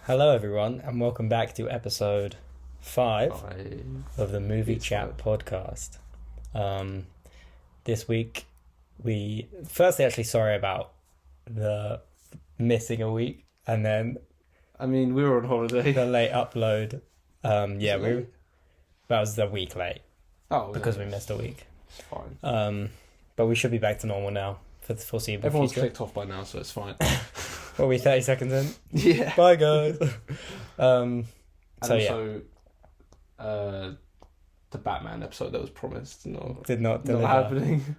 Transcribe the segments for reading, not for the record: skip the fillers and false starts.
Hello, everyone, and welcome back to episode 5 of the Movie Chat podcast. This week, firstly, actually, sorry about the missing a week, and then we were on holiday. the late upload. That was a week late. Because we missed a week. It's fine. But we should be back to normal now for the foreseeable Everyone's future. clicked off by now, so it's fine. What are we, 30 seconds in? Yeah. Bye, guys. The Batman episode that was promised Did not deliver. not happening.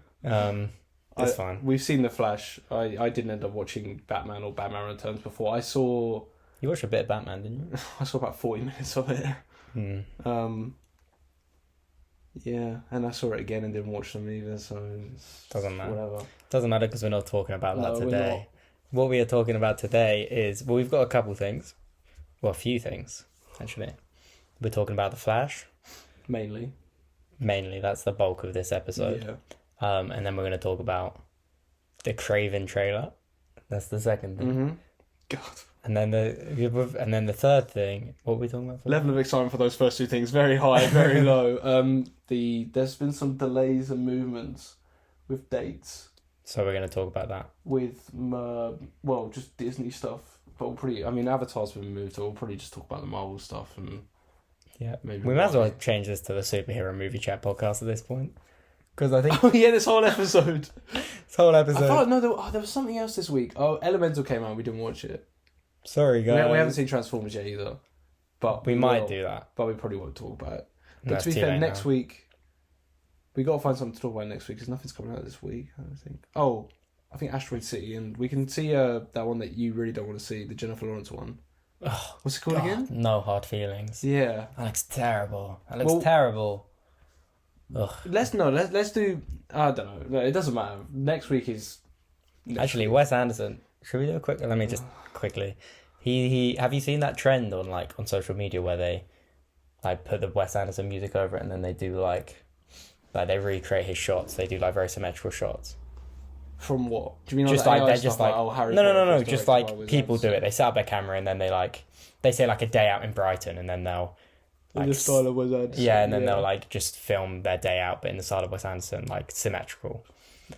It's fine. We've seen The Flash. I didn't end up watching Batman or Batman Returns before. I saw You watched a bit of Batman, didn't you? I saw about 40 minutes of it. Yeah, and I saw it again and didn't watch them either, so Doesn't matter. Whatever. Doesn't matter because we're not talking about that No, we're today. not. What we are talking about today is, we've got a couple things. Well, a few things, actually. We're talking about The Flash. Mainly, that's the bulk of this episode. Yeah. And then we're going to talk about the Kraven trailer. That's the second thing. Mm-hmm. God. And then the third thing, what were we talking about? Level of excitement for those first two things, very high, very low. There's been some delays and movements with dates. So we're going to talk about that. With, just Disney stuff. But Avatar's been moved, so we'll probably just talk about the Marvel stuff. And Yeah. maybe We might as well change this to the superhero movie chat podcast at this point. Because I think Oh yeah, this whole episode. this whole episode... I thought, no, there was something else this week. Oh, Elemental came out and we didn't watch it. Sorry, guys. We haven't seen Transformers yet either. But We might do that. But we probably won't talk about it. But That's to be too fair, late next now. week, we got to find something to talk about next week because nothing's coming out this week, I don't think. Oh, I think Asteroid City, and we can see that one that you really don't want to see, the Jennifer Lawrence one. Oh, What's it called again? No hard feelings. Yeah. That looks terrible. Terrible. Ugh. Let's do, I don't know. No, it doesn't matter. Next week is... Actually, Wes Anderson. Should we do a quick... Let me just quickly... He have you seen that trend on social media where they put the Wes Anderson music over it and then they do they recreate his shots. They do very symmetrical shots. From what? Do you mean Just AI they're stuff just Harry no, Potter was just directed by Wes people do Anderson? it. They set up their camera and then they say a day out in Brighton and then they'll In the style of Wes Anderson. yeah, and then they'll just film their day out but in the style of Wes Anderson, symmetrical.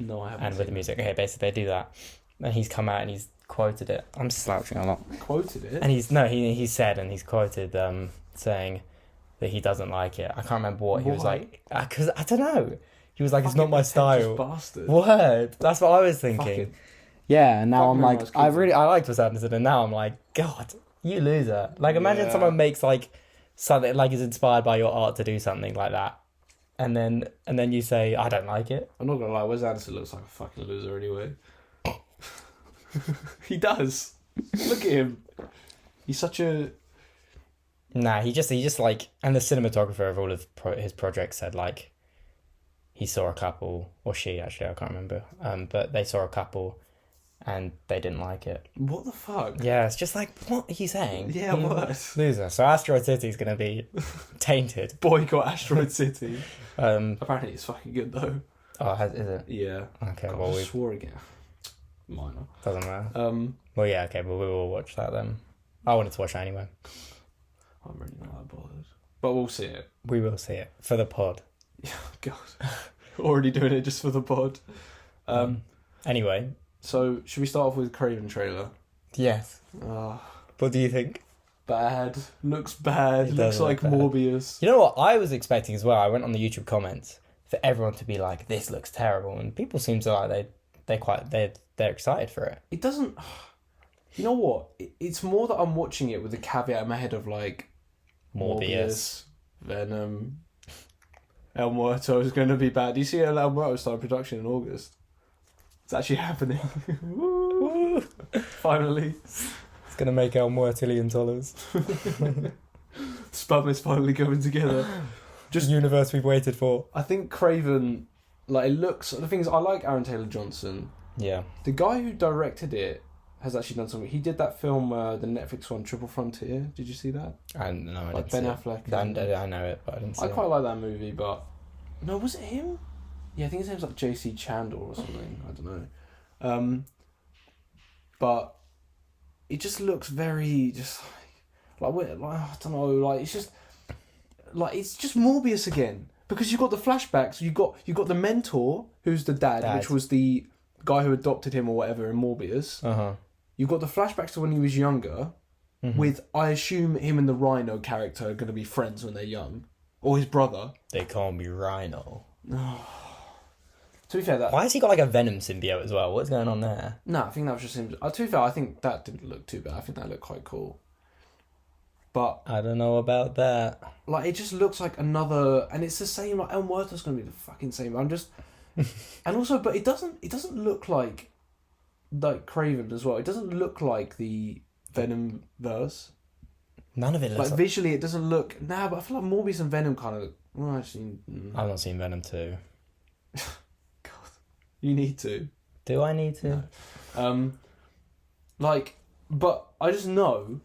No, I haven't. And with the music. Okay, basically they do that. And he's come out and he's quoted it. I'm slouching a lot. Quoted it? And he said, and he's quoted saying that he doesn't like it. I can't remember what he was like. Because I don't know. He was like, it's not my style. Bastard. Word. That's what I was thinking. Fucking- Yeah, and now Fuck I'm me when I like, was I kid. liked Wes Anderson, and now I'm like, God, you loser. Imagine Yeah. someone makes something is inspired by your art to do something like that, and then you say, I don't like it. I'm not gonna lie, Wes Anderson looks like a fucking loser anyway. He does. Look at him. He's such a... Nah, he just and the cinematographer of all of his projects said he saw a couple, or she actually, I can't remember, but they saw a couple and they didn't like it. What the fuck? Yeah, it's just what are you saying? Yeah, what? Loser. So Asteroid City is going to be tainted. Boycott Asteroid City. Um, Apparently it's fucking good though. Oh, is it? Yeah. Okay, God, well, I we swore again. Minor. doesn't matter. Um, Well, yeah, okay, but we will watch that then. I wanted to watch it anyway. I'm really not that bothered. But we'll see it. We will see it for the pod. God. Already doing it just for the pod. Anyway. So, should we start off with Kraven trailer? Yes. What do you think? Bad. Looks bad. It Looks does look like bad. Morbius. You know what I was expecting as well? I went on the YouTube comments for everyone to be like, "This looks terrible," and people seem to they're excited for it. It doesn't... You know what? It's more that I'm watching it with the caveat in my head of Morbius. Venom, El Muerto is going to be bad. Do you see El Muerto starting production in August? It's actually happening. Woo! Finally. It's gonna make El Muertillion dollars. Spum is finally coming together. Just universe we've waited for. I think Kraven, it looks... The thing is, I like Aaron Taylor-Johnson. Yeah. The guy who directed it has actually done something. He did that film, the Netflix one, Triple Frontier. Did you see that? I didn't Ben see Affleck. it. I know it, but I didn't see I it. quite like that movie, but... No, was it him? Yeah, I think his name's J.C. Chandor or something. I don't know. But it just looks very... I don't know, like it's just Morbius again, because you got the flashbacks, you got the mentor who's the dad, which was the guy who adopted him or whatever in Morbius. You got the flashbacks to when he was younger, with, I assume, him and the Rhino character are going to be friends when they're young, or his brother. They call me Rhino. To be fair, why has he got like a Venom symbiote as well? What's going on there? No, I think that was just him. To be fair, I think that didn't look too bad. I think that looked quite cool. But I don't know about that. Like, it just looks like another, and it's the same. Like, El Muerto's gonna be the fucking same. I'm just, and also, but it doesn't look like Kraven as well. It doesn't look like the Venom verse. None of it looks like visually. It doesn't look. Nah, but I feel like Morbius and Venom kind of. Well, actually, I've not seen Venom 2. God, you need to. Do I need to? No. But I just know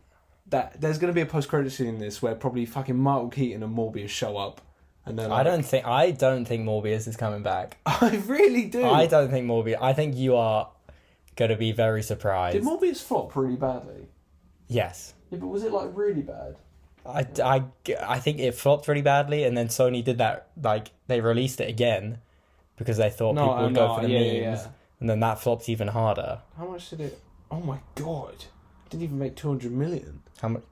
that there's going to be a post-credit scene in this where probably fucking Michael Keaton and Morbius show up, and then I don't think Morbius is coming back. I really do. I don't think Morbius. I think you are going to be very surprised. Did Morbius flop really badly? Yes. Yeah, but was it like really bad? I think it flopped really badly, and then Sony did that. Like, they released it again because they thought people would go for the memes, and then that flopped even harder. How much did it? Oh my god! It didn't even make 200 million. How much?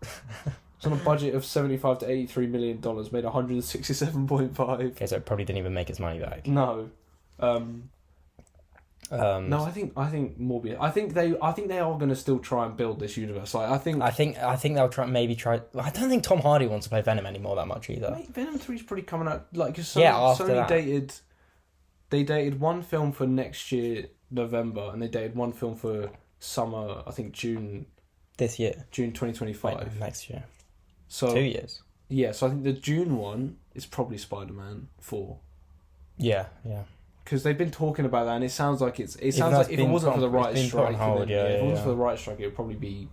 It's on a budget of $75 to $83 million, made 167.5. Okay, so it probably didn't even make its money back. No. No, I think Morbius. I think they are going to still try and build this universe. Like, I think they'll try. I don't think Tom Hardy wants to play Venom anymore that much either. Mate, Venom 3's probably coming out. Like, cause Sony dated one film for next year November, and they dated one film for summer. I think June. This year. June 2025. Wait, next year. So 2 years. Yeah, so I think the June one is probably Spider-Man 4. Yeah. Because they've been talking about that, and it sounds like if it wasn't for the writer's strike, if it wasn't for the writer's strike, it would probably be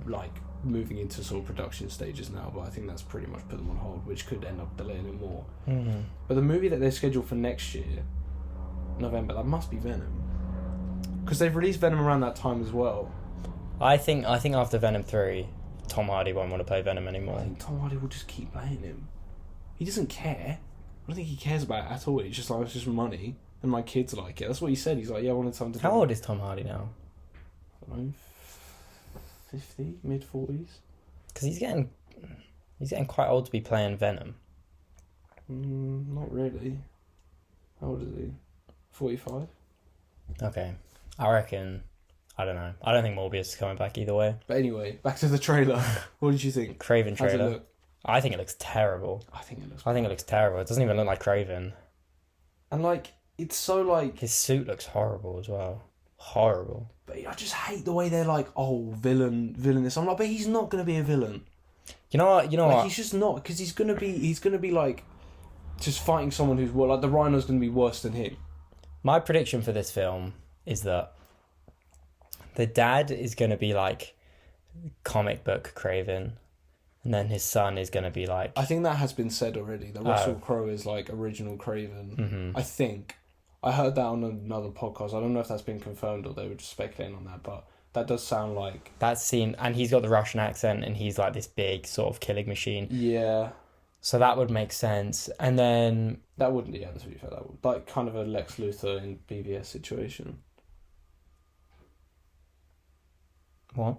like moving into sort of production stages now. But I think that's pretty much put them on hold, which could end up delaying it more. Mm-hmm. But the movie that they're scheduled for next year, November, that must be Venom, because they've released Venom around that time as well. I think after Venom 3, Tom Hardy won't want to play Venom anymore. I think Tom Hardy will just keep playing him. He doesn't care. I don't think he cares about it at all. It's just like, it's just money, and my kids like it. That's what he said. He's like, yeah, I wanted something to How old is Tom Hardy now? I don't know, 50, mid-40s. Because he's getting quite old to be playing Venom. Not really. How old is he? 45? Okay. I reckon... I don't know. I don't think Morbius is coming back either way. But anyway, back to the trailer. What did you think? Kraven trailer. How does it look? I think it looks terrible. I think it looks terrible. It doesn't even look like Kraven. And like, it's so like... His suit looks horrible as well. Horrible. But I just hate the way they're like, oh, villain this. I'm like, but he's not going to be a villain. You know what? He's just not, because he's going to be like, just fighting someone who's, like, the Rhino's going to be worse than him. My prediction for this film is that the dad is going to be like comic book Kraven, and then his son is going to be like... I think that has been said already, that Russell Crowe is like original Kraven. Mm-hmm. I think. I heard that on another podcast. I don't know if that's been confirmed or they were just speculating on that, but that does sound like... That scene, and he's got the Russian accent, and he's like this big sort of killing machine. Yeah. So that would make sense. And then... That wouldn't, yeah, to be fair, that would... Like, kind of a Lex Luthor in BVS situation. What?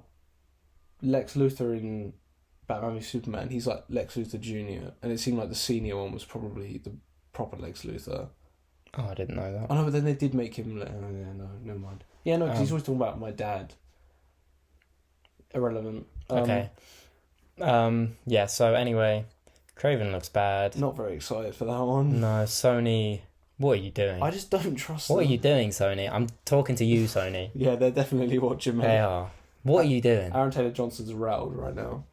Lex Luthor in Batman v Superman, he's like Lex Luthor Jr., and it seemed like the senior one was probably the proper Lex Luthor. Oh, I didn't know that. Oh no, but then they did make him... Oh yeah, no, never mind. Yeah, no, because he's always talking about my dad. Irrelevant. Okay. Yeah, so anyway, Kraven looks bad. Not very excited for that one. No, Sony... What are you doing? I just don't trust them. What them. are you doing, Sony? I'm talking to you, Sony. Yeah, they're definitely watching me. They are. What are you doing? Aaron Taylor Johnson's rattled right now.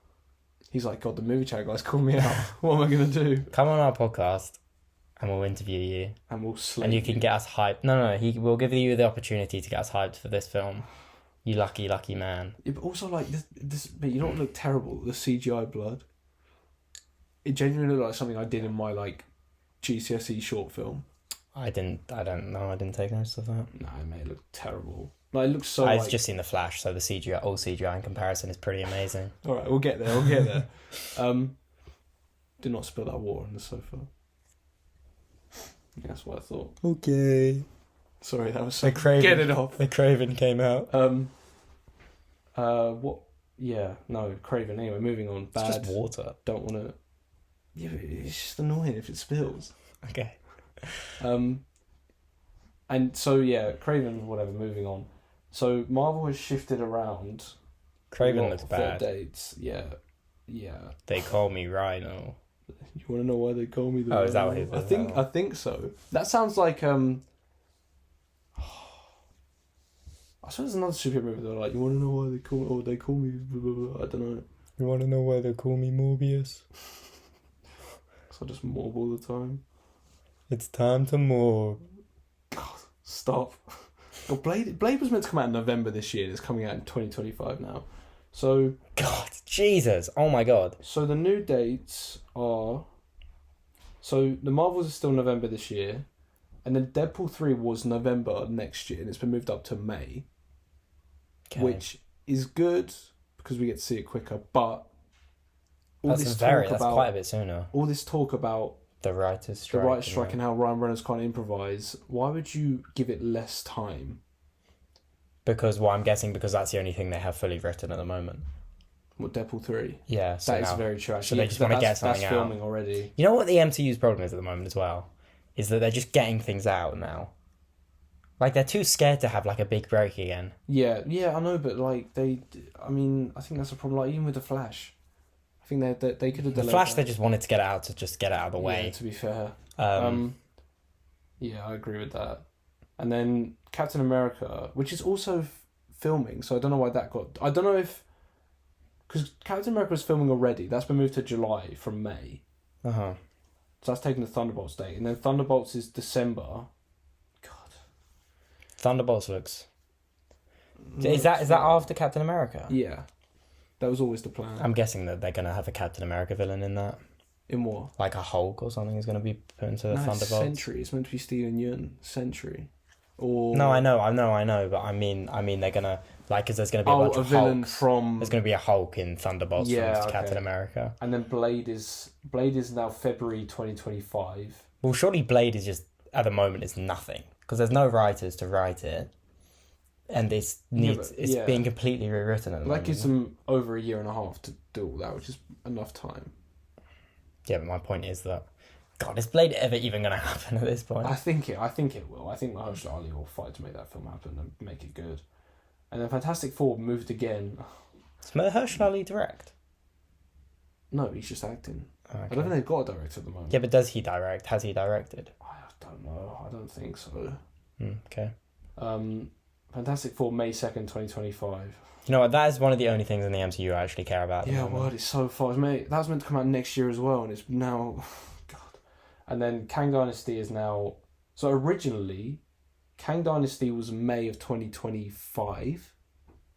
He's like, God, the movie chat guys called me out. What am I going to do? Come on our podcast and we'll interview you. And we'll slay And you can get us hyped. No, we'll give you the opportunity to get us hyped for this film. You lucky, lucky man. Yeah, but also, like, this but you know what looked terrible? The CGI blood. It genuinely looked like something I did in my, like, GCSE short film. I don't know. I didn't take notice of that. No, mate, it looked terrible. Like, it looks so. I've just seen the Flash, so the CGI, all CGI in comparison is pretty amazing. All right, we'll get there. We'll get there. Do not spill that water on the sofa. Yeah, that's what I thought. Okay. Sorry, that was so. Get it off. The Kraven came out. What? Yeah, no, Kraven. Anyway, moving on. Bad. It's just water. Don't want to. Yeah, but it's just annoying if it spills. Okay. And so yeah, Kraven. Whatever. Moving on. So Marvel has shifted around. Kraven looks their bad. Dates. Yeah. They call me Rhino. You want to know why they call me the? Oh, is that what he said? I think so. That sounds like I suppose there's another superhero movie. They're like, you want to know why they call me? Or they call me? Blah, blah, blah. I don't know. You want to know why they call me Morbius? So I just morb all the time. It's time to morb. God, stop. Well, Blade was meant to come out in November this year. It's coming out in 2025 now. So God, Jesus, oh my God. So the new dates are. So the Marvels are still November this year, and then Deadpool 3 was November next year, and it's been moved up to May. Okay. Which is good because we get to see it quicker, but that's quite a bit sooner. All this talk about the writers' strike, and how Ryan Reynolds can't improvise. Why would you give it less time? Because I'm guessing because that's the only thing they have fully written at the moment. What, Deadpool 3? Yeah, so that is very true. So they just want to get something out. That's filming already. You know what the MCU's problem is at the moment as well? Is that they're just getting things out now. Like, they're too scared to have, like, a big break again. Yeah, I know, but, like, I think that's a problem, like, even with The Flash. I think they could have delayed The Flash, that. They just wanted to get out of the way. Yeah, to be fair. Yeah, I agree with that. And then Captain America, which is also filming, so I don't know why that got... I don't know if... Because Captain America was filming already. That's been moved to July from May. Uh-huh. So that's taking the Thunderbolts date. And then Thunderbolts is December. God. Thunderbolts looks... Is that after Captain America? Yeah. That was always the plan. I'm guessing that they're going to have a Captain America villain in that. In what? Like a Hulk or something is going to be put into the Thunderbolts. Sentry. It's meant to be Steven Yeun. Sentry. Or... No, I know, but I mean, they're going to... Like, because there's going to be a bunch of villain Hulks. From... There's going to be a Hulk in Thunderbolts from Captain America. And then Blade is now February 2025. Well, surely Blade is just, at the moment, is nothing. Because there's no writers to write it. And it's being completely rewritten at the moment. That gives them over a year and a half to do all that, which is enough time. Yeah, but my point is that... God, is Blade ever even going to happen at this point? I think it will. I think Mahershala Ali will fight to make that film happen and make it good. And then Fantastic Four moved again. Does Mahershala Ali direct? No, he's just acting. Okay. I don't think they've got a director at the moment. Yeah, but does he direct? Has he directed? I don't know. I don't think so. Okay. Fantastic Four, May 2nd, 2025. You know what? That is one of the only things in the MCU I actually care about. Yeah, well, it's so far. That was meant to come out next year as well, and it's now... God. And then Kang Dynasty is now... So originally... Kang Dynasty was May of 2025.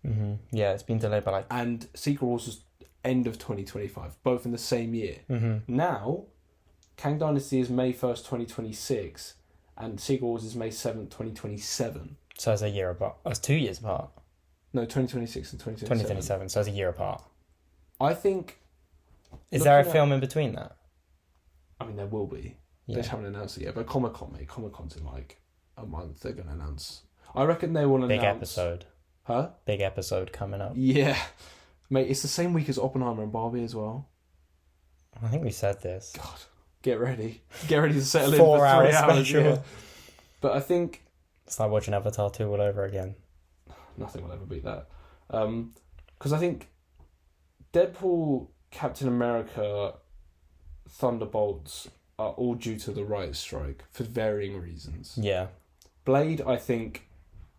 Mm-hmm. Yeah, it's been delayed by like... And Secret Wars was end of 2025, both in the same year. Mm-hmm. Now, Kang Dynasty is May 1st, 2026, and Secret Wars is May 7th, 2027. So it's a year apart. Oh, it's 2 years apart. No, 2026 and 2027. 2027, so it's a year apart. I think... Is there a film in between that? I mean, there will be. Yeah. They just haven't announced it yet, but Comic-Con's in like... a month they're going to announce. I reckon they will announce... Big episode. Huh? Big episode coming up. Yeah. Mate, it's the same week as Oppenheimer and Barbie as well. I think we said this. God. Get ready. Get ready to settle in 4 for 3 hours hours. Special. Yeah. But I think... It's like watching Avatar 2 all over again. Nothing will ever beat that. Because I think Deadpool, Captain America, Thunderbolts are all due to the writer's strike for varying reasons. Yeah. Blade, I think,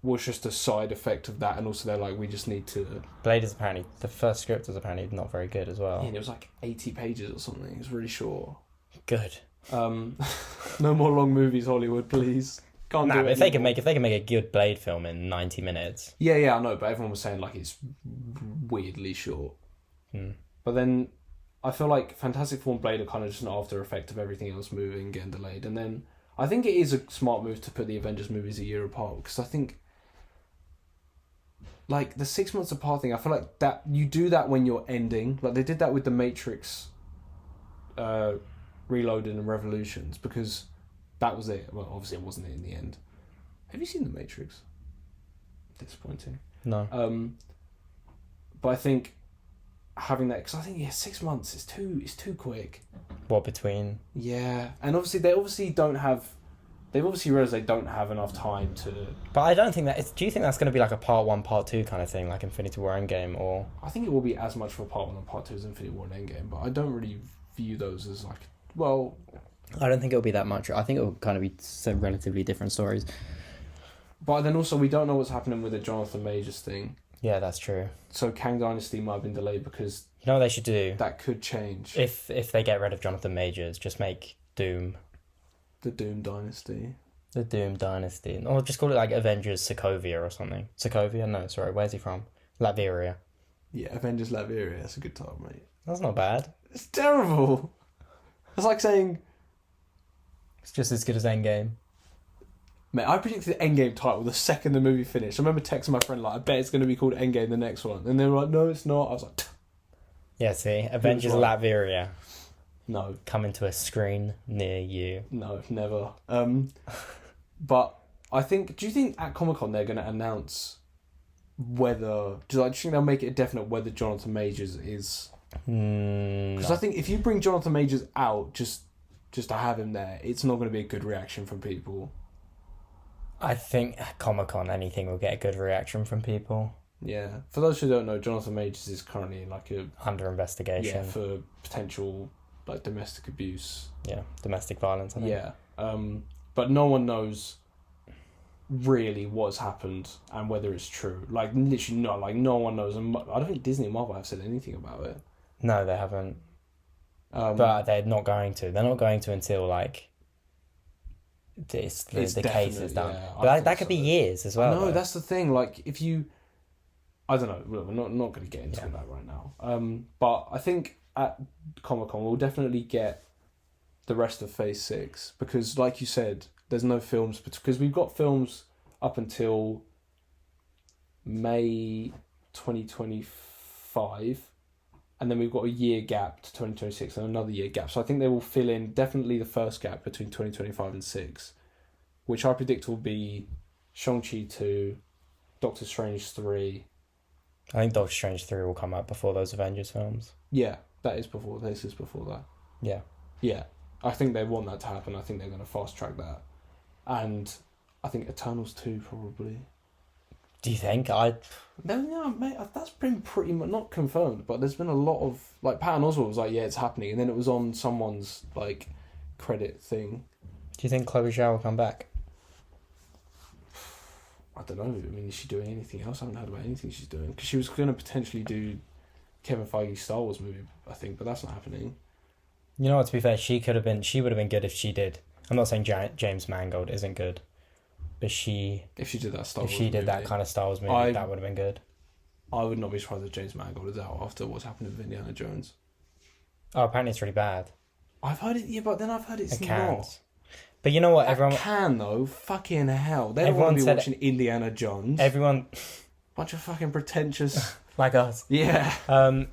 was just a side effect of that, and also they're like, we just need to... Blade is apparently... The first script was apparently not very good as well. Yeah, and it was like 80 pages or something. It was really short. Good. No more long movies, Hollywood, please. Can't do it if they can make a good Blade film in 90 minutes. Yeah, I know, but everyone was saying like it's weirdly short. But then I feel like Fantastic Four and Blade are kind of just an after effect of everything else moving, getting delayed. And then I think it is a smart move to put the Avengers movies a year apart, because I think like the 6 months apart thing, I feel like that you do that when you're ending. Like they did that with the Matrix Reloaded and Revolutions, because that was it. Well, obviously it wasn't it in the end. Have you seen the Matrix? Disappointing. No. But I think having that, because I think 6 months is too quick. What between? Yeah, and obviously they don't have. They've obviously realised they don't have enough time to... But I don't think that... Do you think that's going to be like a part 1, part 2 kind of thing, like Infinity War Endgame, or... I think it will be as much for part 1 and part 2 as Infinity War and Endgame, but I don't really view those as like... Well... I don't think it'll be that much. I think it'll kind of be some relatively different stories. But then also, we don't know what's happening with the Jonathan Majors thing. Yeah, that's true. So Kang Dynasty might have been delayed because... You know what they should do? That could change. If they get rid of Jonathan Majors, just make Doom... The Doom Dynasty. The Doom Dynasty. Or just call it like Avengers Sokovia or something. Sokovia? No, sorry. Where's he from? Latveria. Yeah, Avengers Latveria. That's a good title, mate. That's not bad. It's terrible. It's like saying... It's just as good as Endgame. Mate, I predicted the Endgame title the second the movie finished. I remember texting my friend, like, I bet it's going to be called Endgame, the next one. And they were like, no, it's not. I was like... Yeah, see? Avengers Latveria. No. Coming to a screen near you. No, never. But I think... Do you think at Comic-Con they're going to announce whether... Do you think they'll make it definite whether Jonathan Majors is... Because I think if you bring Jonathan Majors out just to have him there, it's not going to be a good reaction from people. I think at Comic-Con anything will get a good reaction from people. Yeah. For those who don't know, Jonathan Majors is currently like under investigation. Yeah, for potential like domestic abuse. Yeah, domestic violence, I think. Yeah. But no one knows really what's happened and whether it's true. Like, literally not. Like, no one knows. And I don't think Disney and Marvel have said anything about it. No, they haven't. But they're not going to. They're not going to until, like, the case is done. Yeah, but that could be years as well. No, that's the thing. Like, if you... I don't know. We're not going to get into that right now. But I think at Comic-Con we'll definitely get the rest of Phase 6. Because, like you said, there's no films... Because we've got films up until May 2025... And then we've got a year gap to 2026 and another year gap. So I think they will fill in definitely the first gap between 2025 and 6, which I predict will be Shang-Chi 2, Doctor Strange 3. I think Doctor Strange 3 will come out before those Avengers films. Yeah, this is before that. Yeah. Yeah, I think they want that to happen. I think they're going to fast track that. And I think Eternals 2 probably. Do you think? No, mate, that's been pretty much not confirmed, but there's been a lot of like Patton Oswalt was like, yeah, it's happening, and then it was on someone's like credit thing. Do you think Chloe Zhao will come back? I don't know. I mean, is she doing anything else? I haven't heard about anything she's doing, because she was going to potentially do Kevin Feige's Star Wars movie, I think, but that's not happening. You know what? To be fair, she would have been good if she did. I'm not saying James Mangold isn't good. But if she did that Star Wars movie, that kind of Star Wars movie, that would have been good. I would not be surprised if James Mangold is out after what's happened with Indiana Jones. Oh, apparently it's really bad. I've heard it, but then I've heard it's not. But you know what? Everyone can though. Fucking hell, they don't want to be watching Indiana Jones. Bunch of fucking pretentious. Like us. Yeah.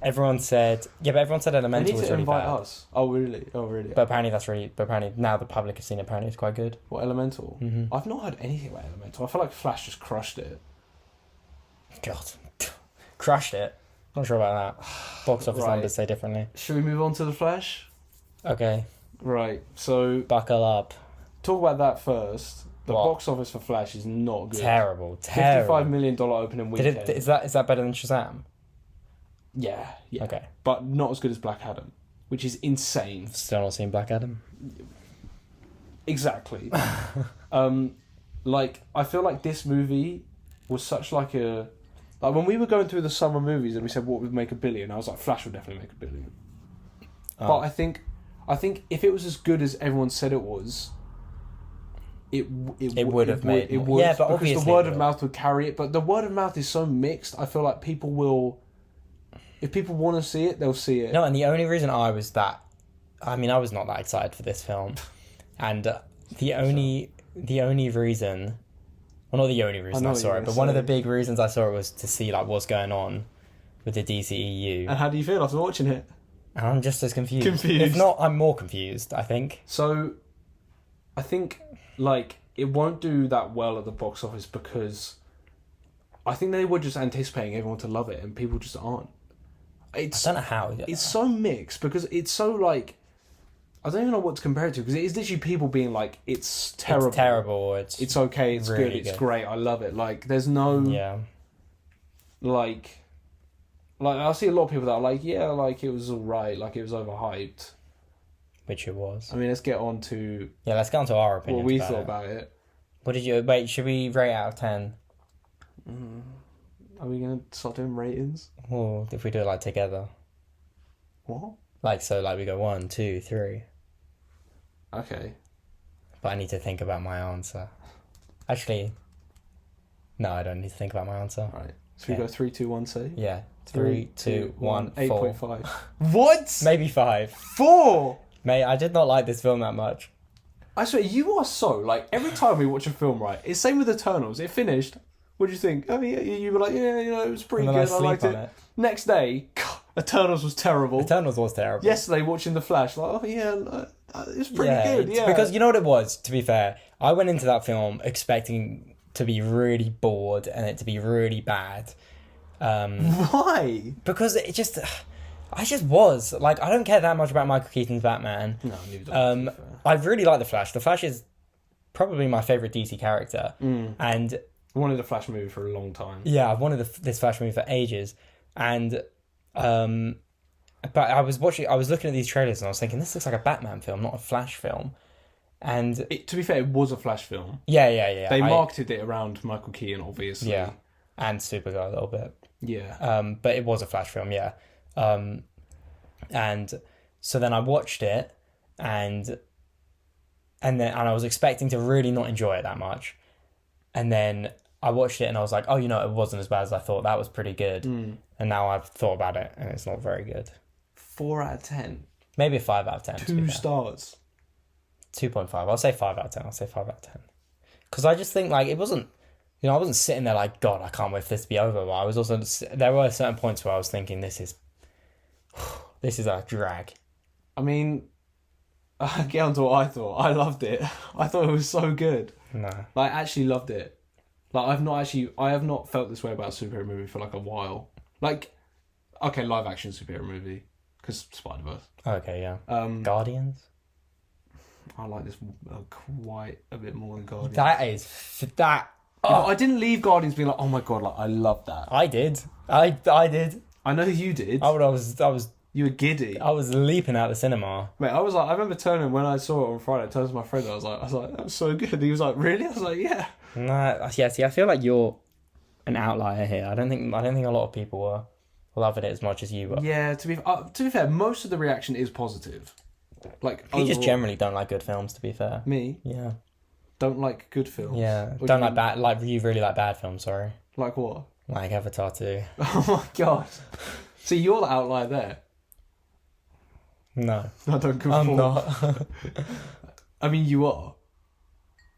Everyone said Elemental was really bad. Us. Oh really? But apparently now the public has seen it. Apparently it's quite good. What, Elemental? Mm-hmm. I've not heard anything about Elemental. I feel like Flash just crushed it. God, crushed it. Not sure about that. Box office numbers say differently. Should we move on to the Flash? Okay. Right. So buckle up. Talk about that first. The box office for Flash is not good. Terrible. $55 million opening weekend. Is that better than Shazam? Yeah. Okay. But not as good as Black Adam, which is insane. Still not seen Black Adam. Exactly. Like, I feel like this movie was such like a... Like, when we were going through the summer movies and we said what would make $1 billion, I was like, Flash would definitely make $1 billion. Oh. But I think if it was as good as everyone said it was... It would have made it would, yeah, but because obviously the word of mouth would carry it. But the word of mouth is so mixed. I feel like people will, if people want to see it, they'll see it. No, and the only reason I was not that excited for this film, and the only reason Well, not the only reason I saw it, but one of the big reasons I saw it was to see like what's going on with the DCEU. And how do you feel after watching it? And I'm just as confused. If not, I'm more confused, I think. So, I think, like, it won't do that well at the box office because I think they were just anticipating everyone to love it and people just aren't. I don't know how. It's so mixed because it's so, like, I don't even know what to compare it to because it is literally people being like, it's terrible. It's terrible. It's okay, it's really good, it's great, I love it. Like, there's no... Yeah. Like, I see a lot of people that are like, yeah, like, it was alright, like, it was overhyped. Which it was. I mean, let's get on to... Yeah, let's get on to our opinions what we thought about it. What did you... Wait, should we rate out of 10? Are we going to start doing ratings? Or if we do it, like, together. What? Like, so, like, we go 1, 2, 3. Okay. But I need to think about my answer. Actually... No, I don't need to think about my answer. Right. So we go 3, 2, 1, say? Yeah. 3, 2, 1, 4. 8.5. What? Maybe 5. 4! Mate, I did not like this film that much. I swear, you are so, like, every time we watch a film, right, it's same with Eternals. It finished. What do you think? I mean, you were like, yeah, you know, it was pretty good. I liked it. Next day, Eternals was terrible. Eternals was terrible. Yesterday, watching The Flash, like, oh, yeah, it was pretty good, yeah. Because you know what it was, to be fair? I went into that film expecting to be really bored and it to be really bad. Why? Because it just... I just was. Like, I don't care that much about Michael Keaton's Batman. No, neither do I. I really like The Flash. The Flash is probably my favourite DC character. And... I wanted a Flash movie for a long time. Yeah, I've wanted this Flash movie for ages. And... but I was looking at these trailers and I was thinking, this looks like a Batman film, not a Flash film. And... to be fair, it was a Flash film. Yeah. They marketed it around Michael Keaton, obviously. Yeah. And Supergirl a little bit. Yeah. But it was a Flash film, yeah. And so then I watched it and I was expecting to really not enjoy it that much. And then I watched it and I was like, oh, you know, it wasn't as bad as I thought. That was pretty good. And now I've thought about it and it's not very good. 4 out of 10. Maybe a 5 out of 10. 2 stars. 2.5. I'll say 5 out of 10. I'll say 5 out of 10. Because I just think, like, it wasn't... You know, I wasn't sitting there like, God, I can't wait for this to be over. But I was also... There were certain points where I was thinking, this is a drag. I mean, get on to what I thought. I loved it. I thought it was so good. No. Like, I actually loved it. Like, I have not felt this way about a superhero movie for, like, a while. Like, okay, live action superhero movie. Because Spider-Verse. Okay, yeah. Guardians? I like this quite a bit more than Guardians. That... Yeah, I didn't leave Guardians being like, oh my God, like, I love that. I did. I did. I know you did. I was... You were giddy. I was leaping out of the cinema. Mate, I was like, I remember turning when I saw it on Friday. I turned to my friend. I was like, that was so good. He was like, really? I was like, yeah. Nah, yeah. See, I feel like you're an outlier here. I don't think a lot of people were loving it as much as you were. Yeah. To be fair, most of the reaction is positive. Like, you just generally don't like good films. To be fair. Me? Yeah. Don't like good films. Yeah. Don't like bad. Like you really like bad films. Sorry. Like what? Like Avatar 2. Oh my God. See, you're the outlier there. No. I don't conform. I'm not. I mean, you are.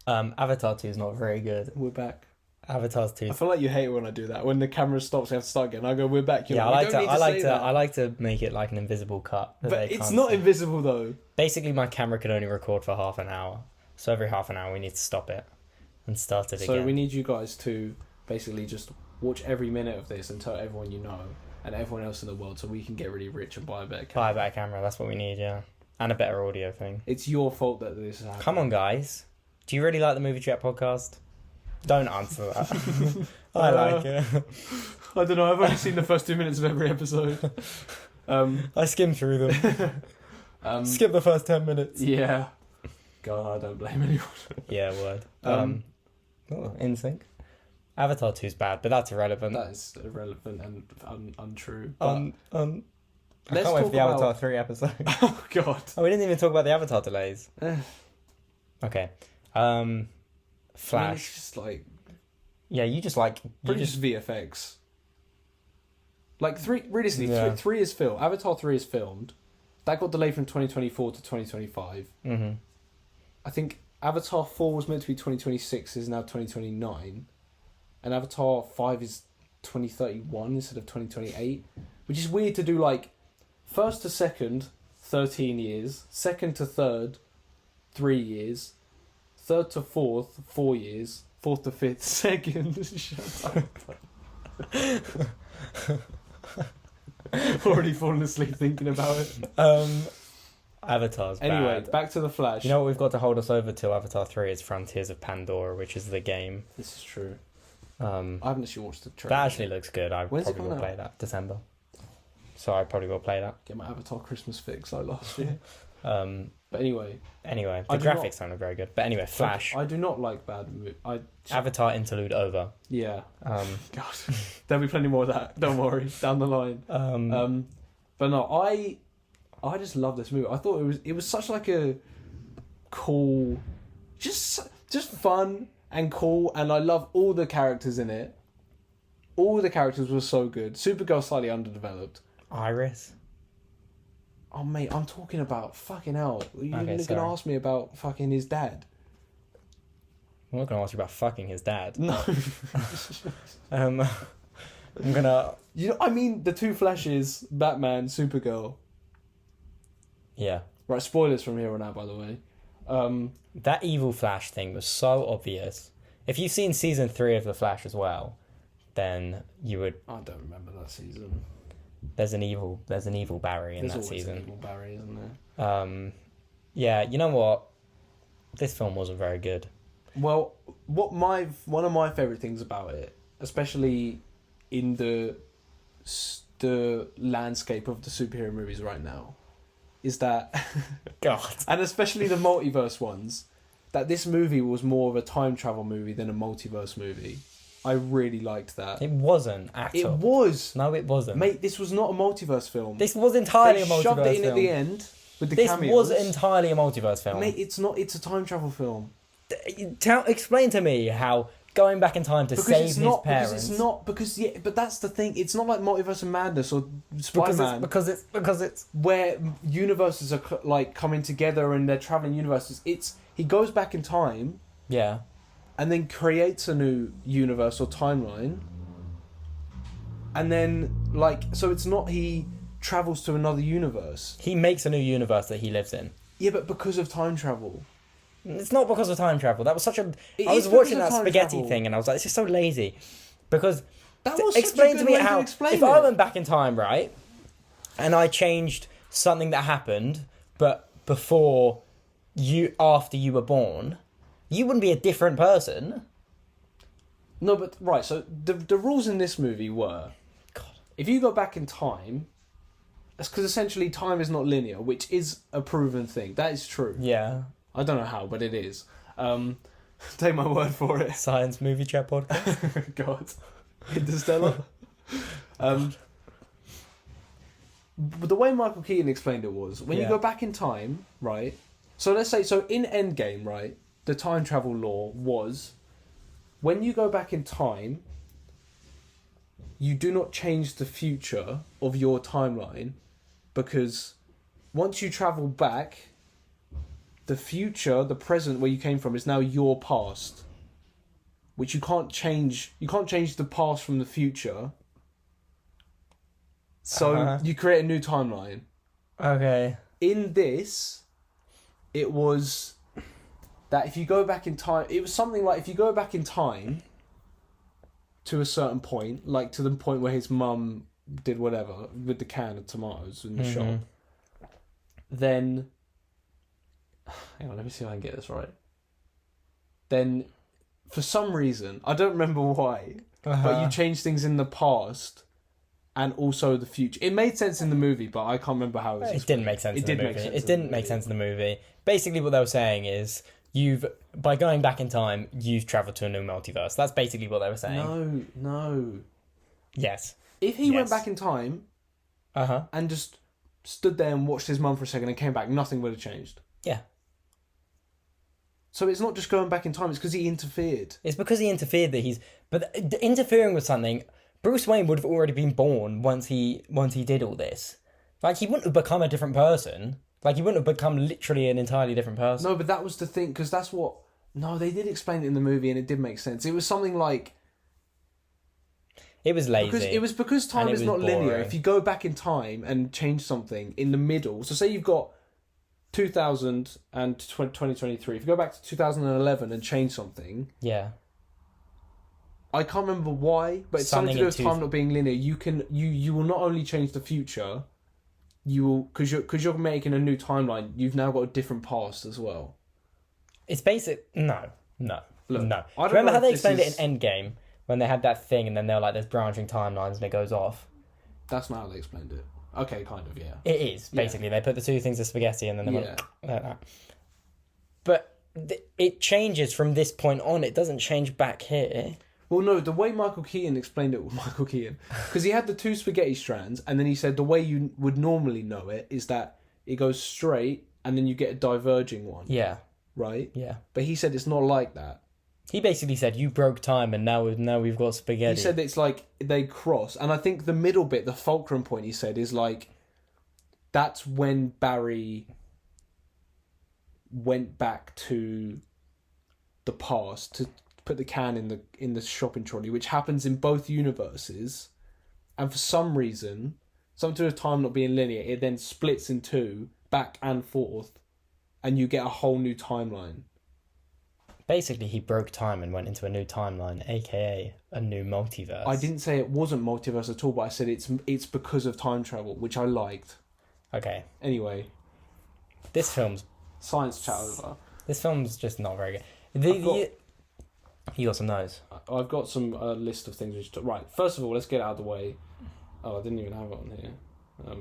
Avatar 2 is not very good. We're back. Avatar 2. I feel like you hate it when I do that. When the camera stops, we have to start again. I go, we're back. You're I like to make it like an invisible cut. But it's not invisible though. Basically, my camera can only record for half an hour. So every half an hour, we need to stop it and start it again. So we need you guys to basically just watch every minute of this and tell everyone you know and everyone else in the world so we can get really rich and buy a better camera. Buy a better camera, that's what we need, yeah. And a better audio thing. It's your fault that this is happening. Come on, guys. Do you really like the Movie Chat podcast? Don't answer that. I like it. I don't know, I've only seen the first 2 minutes of every episode. I skimmed through them. Skip the first 10 minutes. Yeah. God, I don't blame anyone. Yeah, word. In sync. Avatar 2 is bad, but that's irrelevant. That is irrelevant and untrue. I can't wait for the Avatar 3 episode. Oh, God. Oh, we didn't even talk about the Avatar delays. Okay. Flash. I mean, it's just like... Yeah, you just like... Just VFX. Like, 3 is filmed. Avatar 3 is filmed. That got delayed from 2024 to 2025. Mm-hmm. I think Avatar 4 was meant to be 2026, is now 2029. And Avatar 5 is 2031 instead of 2028. Which is weird to do, like, first to second, 13 years. Second to third, 3 years. Third to fourth, 4 years. Fourth to fifth, second. Shut up. Already fallen asleep thinking about it. Avatar's Anyway, bad. back to The Flash. You know what we've got to hold us over till Avatar 3 is Frontiers of Pandora, which is the game. This is true. I haven't actually watched the trailer. That actually looks good. I When's it probably will coming play that. December. So I probably will play that. Get my Avatar Christmas fix like last year. Um, But anyway, the I do graphics don't look very good. But anyway, Flash. I do not like bad movies. Avatar interlude over. Yeah. Um, God, there'll be plenty more of that. Don't worry, down the line. But no, I just love this movie. I thought it was such like a cool, just fun and cool, and I love all the characters in it. All the characters were so good. Supergirl slightly underdeveloped. Iris. Oh mate, I'm talking about fucking hell. You're Okay, gonna ask me about fucking his dad? I'm not gonna ask you about fucking his dad. No. I'm gonna. I mean the two Flashes, Batman, Supergirl. Yeah. Right, spoilers from here on out, by the way. That evil Flash thing was so obvious. If you've seen season 3 of The Flash as well, then you would. I don't remember that season. There's an evil Barry in that There's always season. an evil Barry, isn't there? Yeah, you know what? This film wasn't very good. Well, one of my favourite things about it, especially in the landscape of the superhero movies right now, is that God. and especially the multiverse ones, that this movie was more of a time travel movie than a multiverse movie. I really liked that. It wasn't at all. It was. No, it wasn't. Mate, this was not a multiverf film. This was entirely a They multiverse film. shoved it in at the end with the This cameos. was entirely a multiverse film. Mate, it's not. It's a time travel film. Explain to me how going back in time to save his parents. Because it's not. Because yeah, but that's the thing. It's not like Multiverse of Madness or Spider-Man. Because it's where universes are like coming together and they're traveling universes. He goes back in time. Yeah. And then creates a new universe or timeline. And then so it's not he travels to another universe. He makes a new universe that he lives in. Yeah, but because of time travel. It's not because of time travel. That was such a. It I was is watching because that of time spaghetti travel. thing and I was like, this is so lazy. Because That was explain such a to good me way how to explain if it. I went back in time, right, and I changed something that happened, but after you were born, you wouldn't be a different person. No, but right. So the rules in this movie were, if you go back in time, that's because essentially time is not linear, which is a proven thing. That is true. Yeah. I don't know how, but it is. Take my word for it. Science movie chat podcast. God, Interstellar. But the way Michael Keaton explained it was when you go back in time, right? So let's say in Endgame, right? The time travel law was when you go back in time, you do not change the future of your timeline because once you travel back, the future, the present where you came from is now your past, which you can't change. You can't change the past from the future. So you create a new timeline. Okay. In this, it was that if you go back in time, it was something like if you go back in time to a certain point, like to the point where his mum did whatever with the can of tomatoes in the shop, then hang on, let me see if I can get this right. Then, for some reason, I don't remember why, but you change things in the past and also the future. It made sense in the movie, but I can't remember how it was. It didn't make sense in the movie. It didn't make sense in the movie. Basically, what they were saying is, by going back in time, you've travelled to a new multiverse. That's basically what they were saying. No. Yes. If he went back in time Uh-huh. and just stood there and watched his mum for a second and came back, nothing would have changed. Yeah. So it's not just going back in time, it's because he interfered. It's because he interfered that he's... But interfering with something, Bruce Wayne would have already been born once he did all this. Like, he wouldn't have become a different person. Like, he wouldn't have become literally an entirely different person. No, but that was the thing, because that's what... No, they did explain it in the movie, and it did make sense. It was something like... It was lazy. Because time is not linear. If you go back in time and change something in the middle... So say you've got 2000 and 2023. If you go back to 2011 and change something... Yeah. I can't remember why, but it's something to do with time not being linear. You will not only change the future... You will, because you're making a new timeline. You've now got a different past as well. It's basic. No. Look, no. Remember how they explained it in Endgame when they had that thing, and then they're like, "There's branching timelines," and it goes off. That's not how they explained it. Okay, kind of, yeah. It is basically they put the two things of spaghetti, and then they went like that. But it changes from this point on. It doesn't change back here. Well, no, the way Michael Keaton explained it with because he had the two spaghetti strands, and then he said the way you would normally know it is that it goes straight, and then you get a diverging one. Yeah. Right? Yeah. But he said it's not like that. He basically said, you broke time, and now we've got spaghetti. He said it's like they cross, and I think the middle bit, the fulcrum point he said, is like, that's when Barry went back to the past to put the can in the shopping trolley, which happens in both universes, and for some reason, something to do with time not being linear, it then splits in two, back and forth, and you get a whole new timeline. Basically, he broke time and went into a new timeline, aka a new multiverse. I didn't say it wasn't multiverse at all, but I said it's because of time travel, which I liked. Okay. Anyway, this film's science chat over. This film's just not very good. You got some notes. I've got some list of things we should... Right, first of all, let's get out of the way. Oh, I didn't even have it on here. I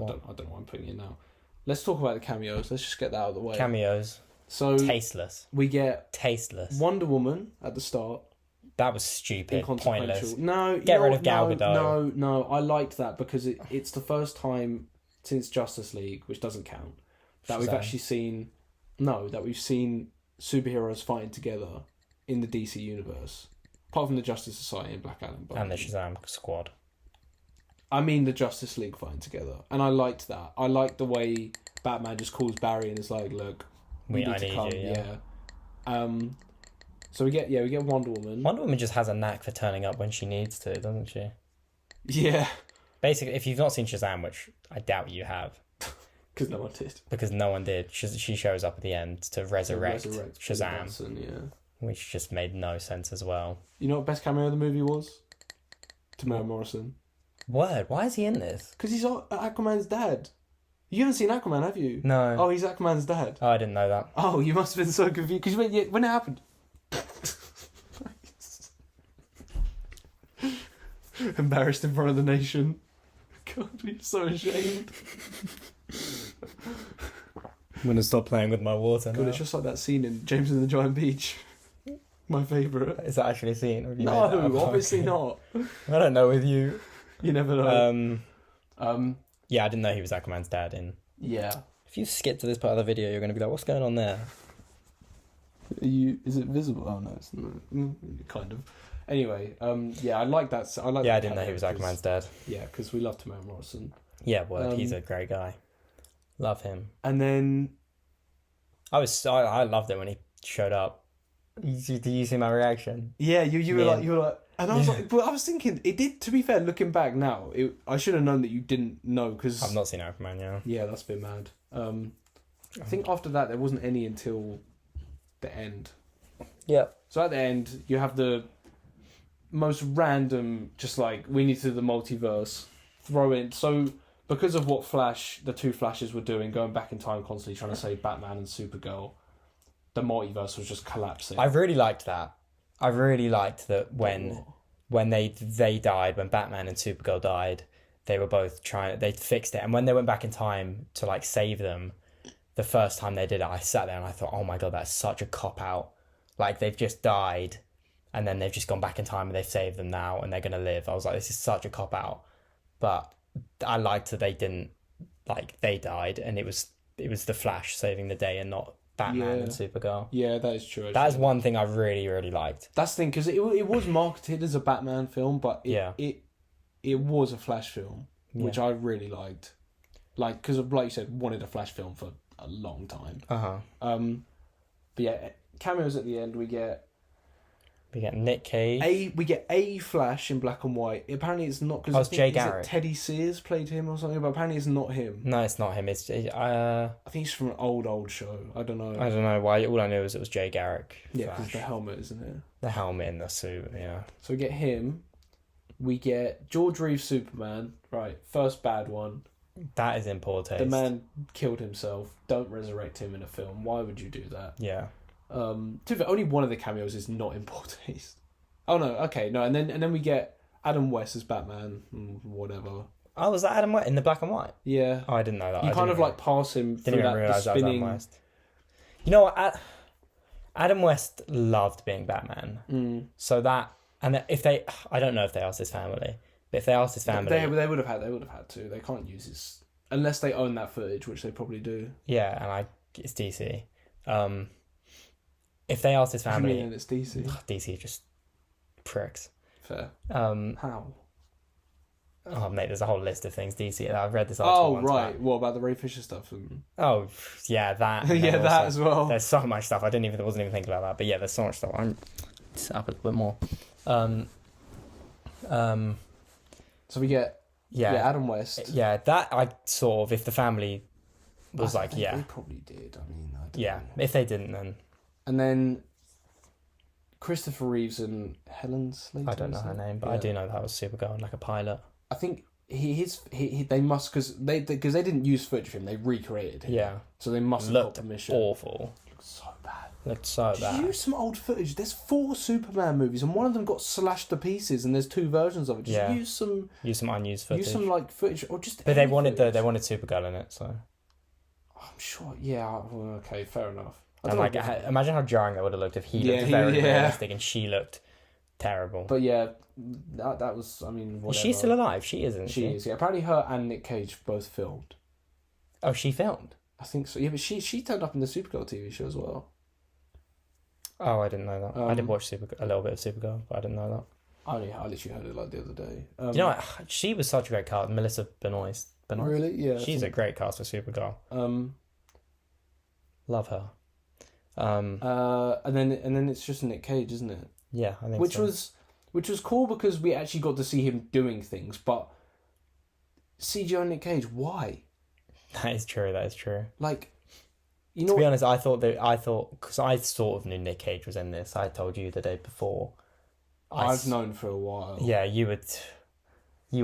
don't know why I'm putting it now. Let's talk about the cameos. Let's just get that out of the way. Cameos. So tasteless. We get... Tasteless. Wonder Woman at the start. That was stupid. Pointless. No, get rid of Gal Gadot. No, I liked that because it's the first time since Justice League, which doesn't count, that we've actually seen... No, that we've seen... superheroes fighting together in the DC universe, apart from the Justice Society and Black Adam, and the Shazam squad. I mean the Justice League fighting together, and I liked that. I liked the way Batman just calls Barry and is like, "Look, we need to come." So we get Wonder Woman. Wonder Woman just has a knack for turning up when she needs to, doesn't she? Yeah. Basically, if you've not seen Shazam, which I doubt you have. Because no one did. Because no one did. She shows up at the end to resurrect Shazam. Benson, yeah. Which just made no sense as well. You know what best cameo of the movie was? Tamara Morrison. Word, why is he in this? Because he's Aquaman's dad. You haven't seen Aquaman, have you? No. Oh, he's Aquaman's dad. Oh, I didn't know that. Oh, you must have been so confused. Because when it happened... Embarrassed in front of the nation. God, you're so ashamed. I'm going to stop playing with my water now. God, it's just like that scene in James and the Giant Peach. My favourite. Is that actually a scene? Or have you no, made that up? obviously not. I don't know with you. You never know. Yeah, I didn't know he was Aquaman's dad in. Yeah. If you skip to this part of the video, you're going to be like, what's going on there? Is it visible? Oh, no, it's not. Kind of. Anyway, yeah, I like that. I didn't know he was Aquaman's dad. Yeah, because we love Tamara Morrison. Yeah, word. He's a great guy. Love him. And then... I loved it when he showed up. Did you see my reaction? Yeah, you were like... And I was like... But I was thinking... It did, to be fair, looking back now, I should have known that you didn't know, because... I've not seen Aquaman, yeah. Yeah, that's a bit mad. I think after that, there wasn't any until the end. Yeah. So at the end, you have the most random, just like, we need to do the multiverse, throw in... So... Because of what the two Flashes were doing, going back in time constantly, trying to save Batman and Supergirl, the multiverse was just collapsing. I really liked that. I really liked that when they died, when Batman and Supergirl died, they were both they fixed it. And when they went back in time to like save them, the first time they did it, I sat there and I thought, oh my God, that's such a cop-out. Like, they've just died and then they've just gone back in time and they've saved them now and they're going to live. I was like, this is such a cop-out. But I liked that they didn't, like, they died and it was the Flash saving the day and not Batman and Supergirl. Yeah, that is true. That is one thing I really, really liked. That's the thing, because it was marketed as a Batman film, but it was a Flash film, which I really liked. like because like you said, wanted a Flash film for a long time. But yeah, cameos at the end. We get Nick Cage. We get a Flash in black and white. Apparently, it's not because Jay Garrick. Teddy Sears played him or something, but apparently it's not him. No, it's not him. It's I think it's from an old show. I don't know. I don't know why. All I knew was it was Jay Garrick. Yeah, because the helmet, isn't it? The helmet and the suit. Yeah. So we get him. We get George Reeves Superman. Right, first bad one. That is in poor taste. The man killed himself. Don't resurrect him in a film. Why would you do that? Yeah. To be fair, only one of the cameos is not in poor taste. Oh no, okay, no, and then we get Adam West as Batman, whatever. Oh, was that Adam West in the black and white? Yeah. Oh, I didn't know that. You kind of like pass him through didn't even realise that was Adam West. You know what? Adam West loved being Batman. So that, and if they, I don't know if they asked his family, but if they asked his family, they would have had to. They can't use his unless they own that footage, which they probably do. Yeah, and it's DC. If they asked his family, and it's DC. DC just pricks. Fair. How? Oh mate, there's a whole list of things DC. I've read this article. Oh right, what about the Ray Fisher stuff? Oh yeah, that. Yeah, that as well. There's so much stuff. I wasn't even thinking about that. But yeah, there's so much stuff. I'm set up a little bit more. So we get Adam West. Yeah, that I sort of, if the family was like, yeah, they probably did. I mean, I don't know. If they didn't, then. And then Christopher Reeves and Helen Slater. I don't know her name, but I do know that was Supergirl and like a pilot. I think they must, because they didn't use footage of him, they recreated him. Yeah. So they must have got permission. Awful. Looked so bad. Use some old footage. There's 4 Superman movies, and one of them got slashed to pieces, and there's 2 versions of it. Just use some unused footage. Use some like footage, or just. But they wanted Supergirl in it, so. I'm sure. Yeah. Well, okay. Fair enough. And like, imagine how jarring that would have looked if he looked very realistic and she looked terrible. But yeah, that was. I mean, whatever. Is she still alive? She isn't. She is. Yeah. Apparently, her and Nick Cage both filmed. Oh, she filmed. I think so. Yeah, but she turned up in the Supergirl TV show as well. Oh, I didn't know that. I did watch a little bit of Supergirl, but I didn't know that. I literally heard it like the other day. You know what? She was such a great cast. Melissa Benoist. Really? Yeah. She's a great cast for Supergirl. Love her. And then it's just Nick Cage, isn't it? Yeah, I think which was cool because we actually got to see him doing things, but CGI Nick Cage, why? That is true. Like, to be honest, I thought because I sort of knew Nick Cage was in this. I told you the day before. I've known for a while. Yeah, you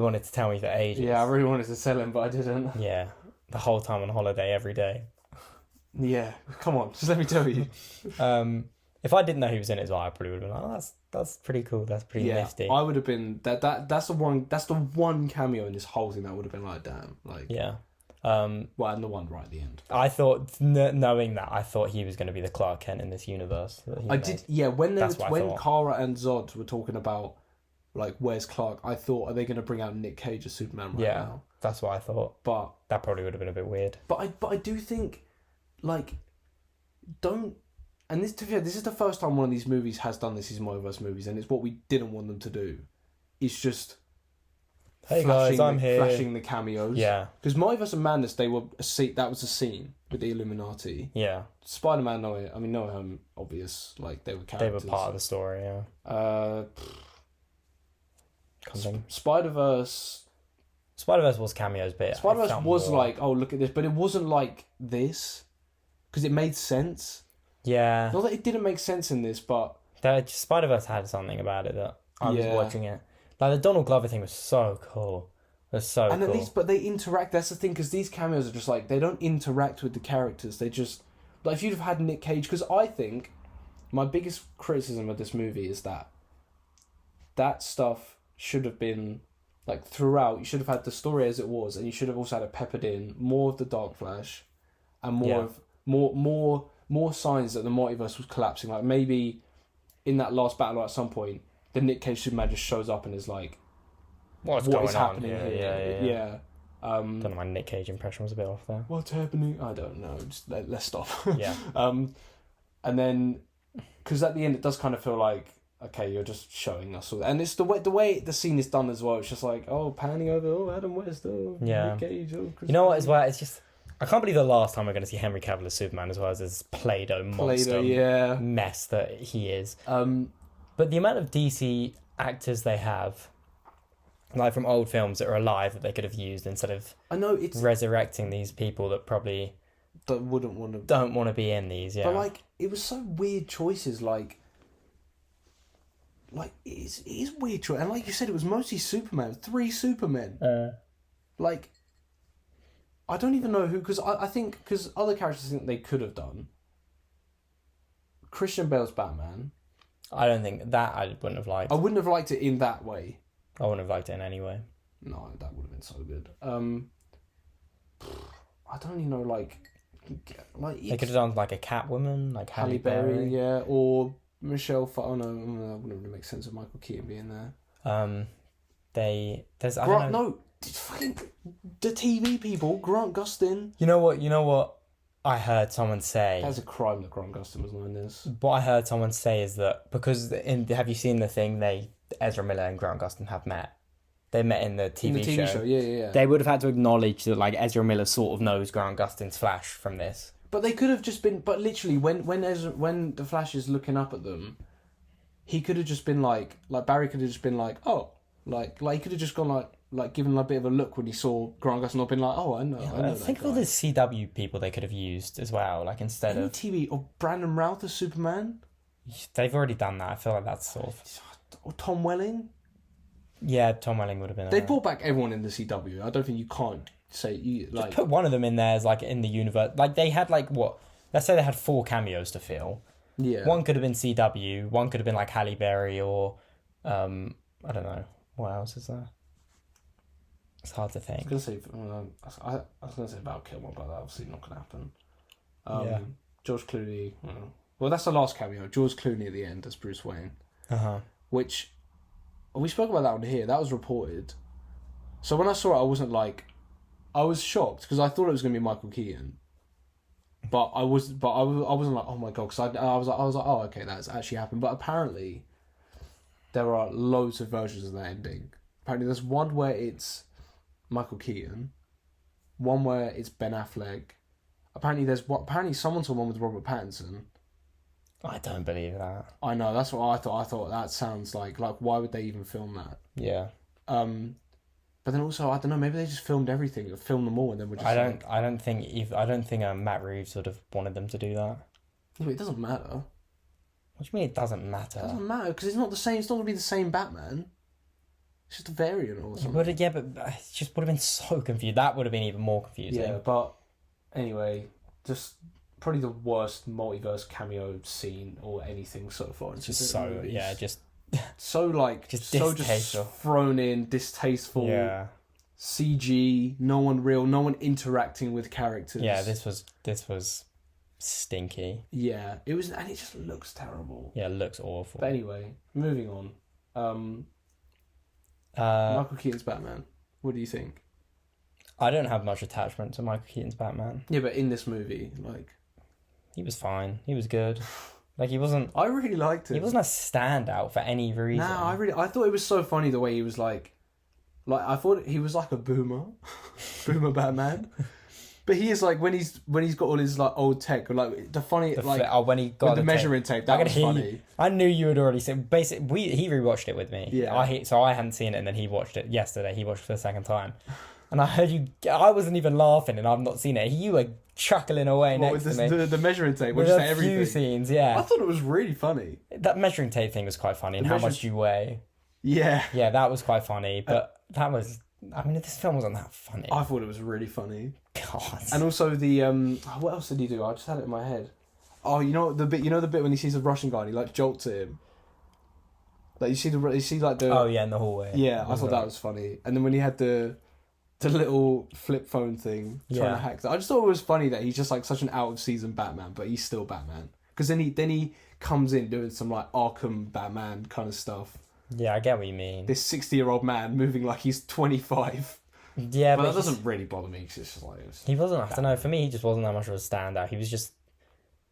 wanted to tell me for ages. Yeah, I really wanted to tell him, but I didn't. Yeah, the whole time on holiday, every day. Yeah, come on, just let me tell you. If I didn't know he was in it as well, I probably would have been like, oh, that's pretty cool. That's pretty nifty. I would have been that's the one cameo in this whole thing that would have been like, damn, like yeah. Well, and the one right at the end. I thought, knowing that, I thought he was going to be the Clark Kent in this universe. Did, yeah. When Kara and Zod were talking about, like, where's Clark, I thought, are they going to bring out Nick Cage as Superman now? Yeah, that's what I thought. But that probably would have been a bit weird. But I do think, like, and this is the first time one of these movies has done this, these multiverse movies, and it's what we didn't want them to do. It's just. Hey guys, I'm here. Flashing the cameos. Yeah. Because Multiverse of Madness, that was a scene with the Illuminati. Yeah. Spider-Man, no Home, obvious. Like, they were characters. They were part of the story, yeah. Spider-Verse was cameos, but Spider-Verse was more like, oh, look at this. But it wasn't like this. Because it made sense. Yeah. Not that it didn't make sense in this, but. Spider-Verse had something about it that I was watching it. Like, the Donald Glover thing was so cool. It was so cool. And at least, but they interact. That's the thing, because these cameos are just like, they don't interact with the characters. They just, like, if you'd have had Nick Cage, because I think my biggest criticism of this movie is that stuff should have been, like, throughout. You should have had the story as it was, and you should have also had it peppered in more of the Dark Flash, and more signs that the multiverse was collapsing. Like, maybe in that last battle at some point, the Nick Cage Superman just shows up and is like, what is happening here? Yeah. Don't know, my Nick Cage impression was a bit off there. What's happening? I don't know. Just let's stop. Yeah. And then, because at the end it does kind of feel like okay, you're just showing us all, and it's the way the scene is done as well. It's just like, oh, panning over, oh, Adam West, oh, Yeah. Nick Cage, oh, Chris You know what? Pine. As well, it's just I can't believe the last time we're going to see Henry Cavill as Superman as well as this Play-Doh monster yeah. mess that he is. Um, But the amount of DC actors they have, like from old films that are alive that they could have used instead of I know it's resurrecting these people that probably that wouldn't want to. don't want to be in these. Yeah. But like, it was so weird choices. Like it is weird choice, and like you said, it was mostly Superman. 3 Supermen. Like, I don't even know who, because I think, because other characters I think they could have done. Christian Bale's Batman. I don't think that I wouldn't have liked. I wouldn't have liked it in that way. I wouldn't have liked it in any way. No, that would have been so good. I don't even know, like They could have done like a Catwoman, like Halle Berry, yeah, or Michelle. Oh no, that wouldn't really make sense with Michael Keaton being there. There's I don't know. No, fucking the TV people, Grant Gustin. You know what? I heard someone say. That's a crime that Grant Gustin was not in this. What I heard someone say is that because have you seen the thing? Ezra Miller and Grant Gustin have met. They met in the TV, show. Yeah. They would have had to acknowledge that like Ezra Miller sort of knows Grant Gustin's Flash from this. But they could have just been. But literally, when the Flash is looking up at them, he could have just been like Barry could have just been like, oh, like he could have just gone like given a bit of a look when he saw Grant Gustin, not been like, oh, I know. I think all the CW people they could have used as well, like instead of TV or Brandon Routh as Superman. They've already done that. I feel like that's sort of. Or Tom Welling. Yeah, Tom Welling would have been. They brought back everyone in the CW. I don't think you can't say you like. Just put one of them in there as like in the universe. Like they had like what? Let's say they had 4 cameos to fill. Yeah. One could have been CW. One could have been like Halle Berry or, I don't know what else is there. It's hard to think. I was gonna say Val Kilmer, but that's obviously not gonna happen. Yeah. George Clooney. Well, that's the last cameo. George Clooney at the end as Bruce Wayne. Which we spoke about that one here. That was reported. So when I saw it, I was shocked because I thought it was gonna be Michael Keaton. But I wasn't like, oh my god, because I was like, oh okay, that's actually happened. But apparently, there are loads of versions of that ending. Apparently, there's one where it's Michael Keaton, one where it's Ben Affleck. Apparently someone saw one with Robert Pattinson. I don't believe that. I know, that's what I thought. I thought that sounds like why would they even film that? Yeah. But then also I don't know, maybe they just filmed everything, filmed them all, and then we're just. I don't think Matt Reeves would have wanted them to do that. No, it doesn't matter. What do you mean it doesn't matter? It doesn't matter because it's not the same. It's not gonna be the same Batman. It's just a variant or something. But it just would have been so confused. That would have been even more confusing. Yeah, but anyway, just probably the worst multiverse cameo scene or anything so far. It's just so just so distasteful. Thrown in, distasteful. Yeah. CG, no one real, no one interacting with characters. Yeah, this was stinky. Yeah, it was, and it just looks terrible. Yeah, it looks awful. But anyway, moving on. Michael Keaton's Batman. What do you think? I don't have much attachment to Michael Keaton's Batman. Yeah, but in this movie, he was fine. He was good. He wasn't. I really liked it. He wasn't a standout for any reason. Nah, I thought it was so funny the way he was like I thought he was like a boomer Boomer Batman. But he is when he's got all his old tech, when he got the measuring tape. That was funny. I knew you had already seen. Basically, he rewatched it with me. Yeah. So I hadn't seen it, and then he watched it yesterday. He watched it for the second time, and I heard you. I wasn't even laughing, and I've not seen it. You were chuckling away next to me. The measuring tape, with a few scenes. Yeah, I thought it was really funny. That measuring tape thing was quite funny, and how much you weigh. Yeah, yeah, that was quite funny, but that was. I mean, this film wasn't that funny. I thought it was really funny. God. And also the what else did he do? I just had it in my head. Oh, you know the bit when he sees the Russian guy and he jolts at him. You see the oh yeah, in the hallway. Yeah, I thought that was funny. And then when he had the little flip phone thing trying to hack that, I just thought it was funny that he's just such an out of season Batman, but he's still Batman. Because then he comes in doing some Arkham Batman kind of stuff. Yeah, I get what you mean. This 60-year-old man moving like he's 25. Yeah, but that doesn't really bother me because it's just he wasn't. I don't know. For me, he just wasn't that much of a standout. He was just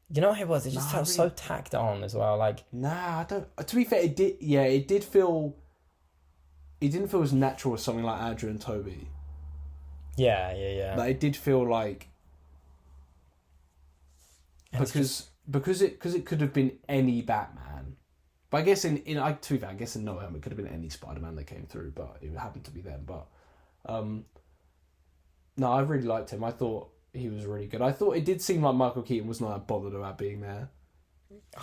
You know what it was? It just felt so tacked on as well. Like, nah, I don't. To be fair, it did. Yeah, it did feel. It didn't feel as natural as something like Andrew and Toby. Yeah. Like, it did feel like. Because it could have been any Batman, but I guess to be fair, I guess in No Way Home it could have been any Spider-Man that came through, but it happened to be them. But no, I really liked him. I thought he was really good. I thought it did seem like Michael Keaton was not that bothered about being there.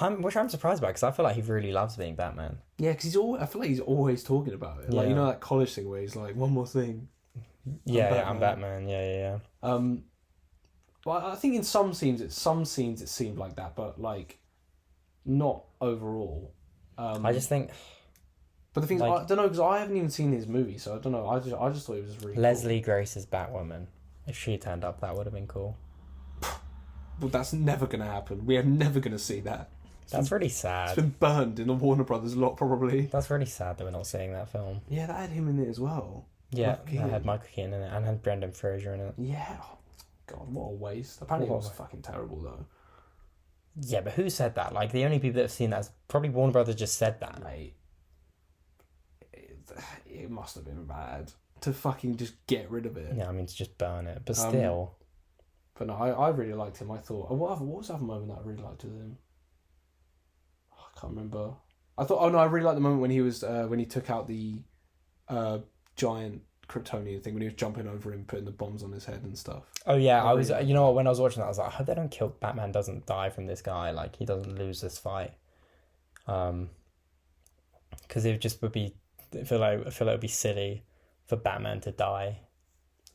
Which I'm surprised by, because I feel like he really loves being Batman. Yeah, because I feel like he's always talking about it. Like, you know that college thing where he's like, one more thing. I'm Batman. Yeah. But I think in some scenes it seemed like that, but like not overall. I just think. But the thing is, I don't know, because I haven't even seen his movie, so I don't know. I just thought it was really Leslie Grace's Batwoman. If she turned up, that would have been cool. Well, that's never going to happen. We are never going to see that. That's really sad. It's been burned in the Warner Brothers lot, probably. That's really sad that we're not seeing that film. Yeah, that had him in it as well. Yeah, that had Michael Keaton in it, and had Brendan Fraser in it. Yeah. Oh, God, what a waste. Apparently it was fucking terrible, though. Yeah, but who said that? Like, the only people that have seen that is probably Warner Brothers just said that. Mate, it must have been bad to fucking just get rid of it. Yeah, I mean, to just burn it, but still. But no, I really liked him. I thought, what was the other moment that I really liked with him? I can't remember. I really liked the moment when he was when he took out the giant Kryptonian thing, when he was jumping over him, putting the bombs on his head and stuff. Oh yeah, I was. You know what? When I was watching that, I was like, I hope they don't kill. Batman doesn't die from this guy. Like, he doesn't lose this fight. Because it just would be. I feel like it would be silly for Batman to die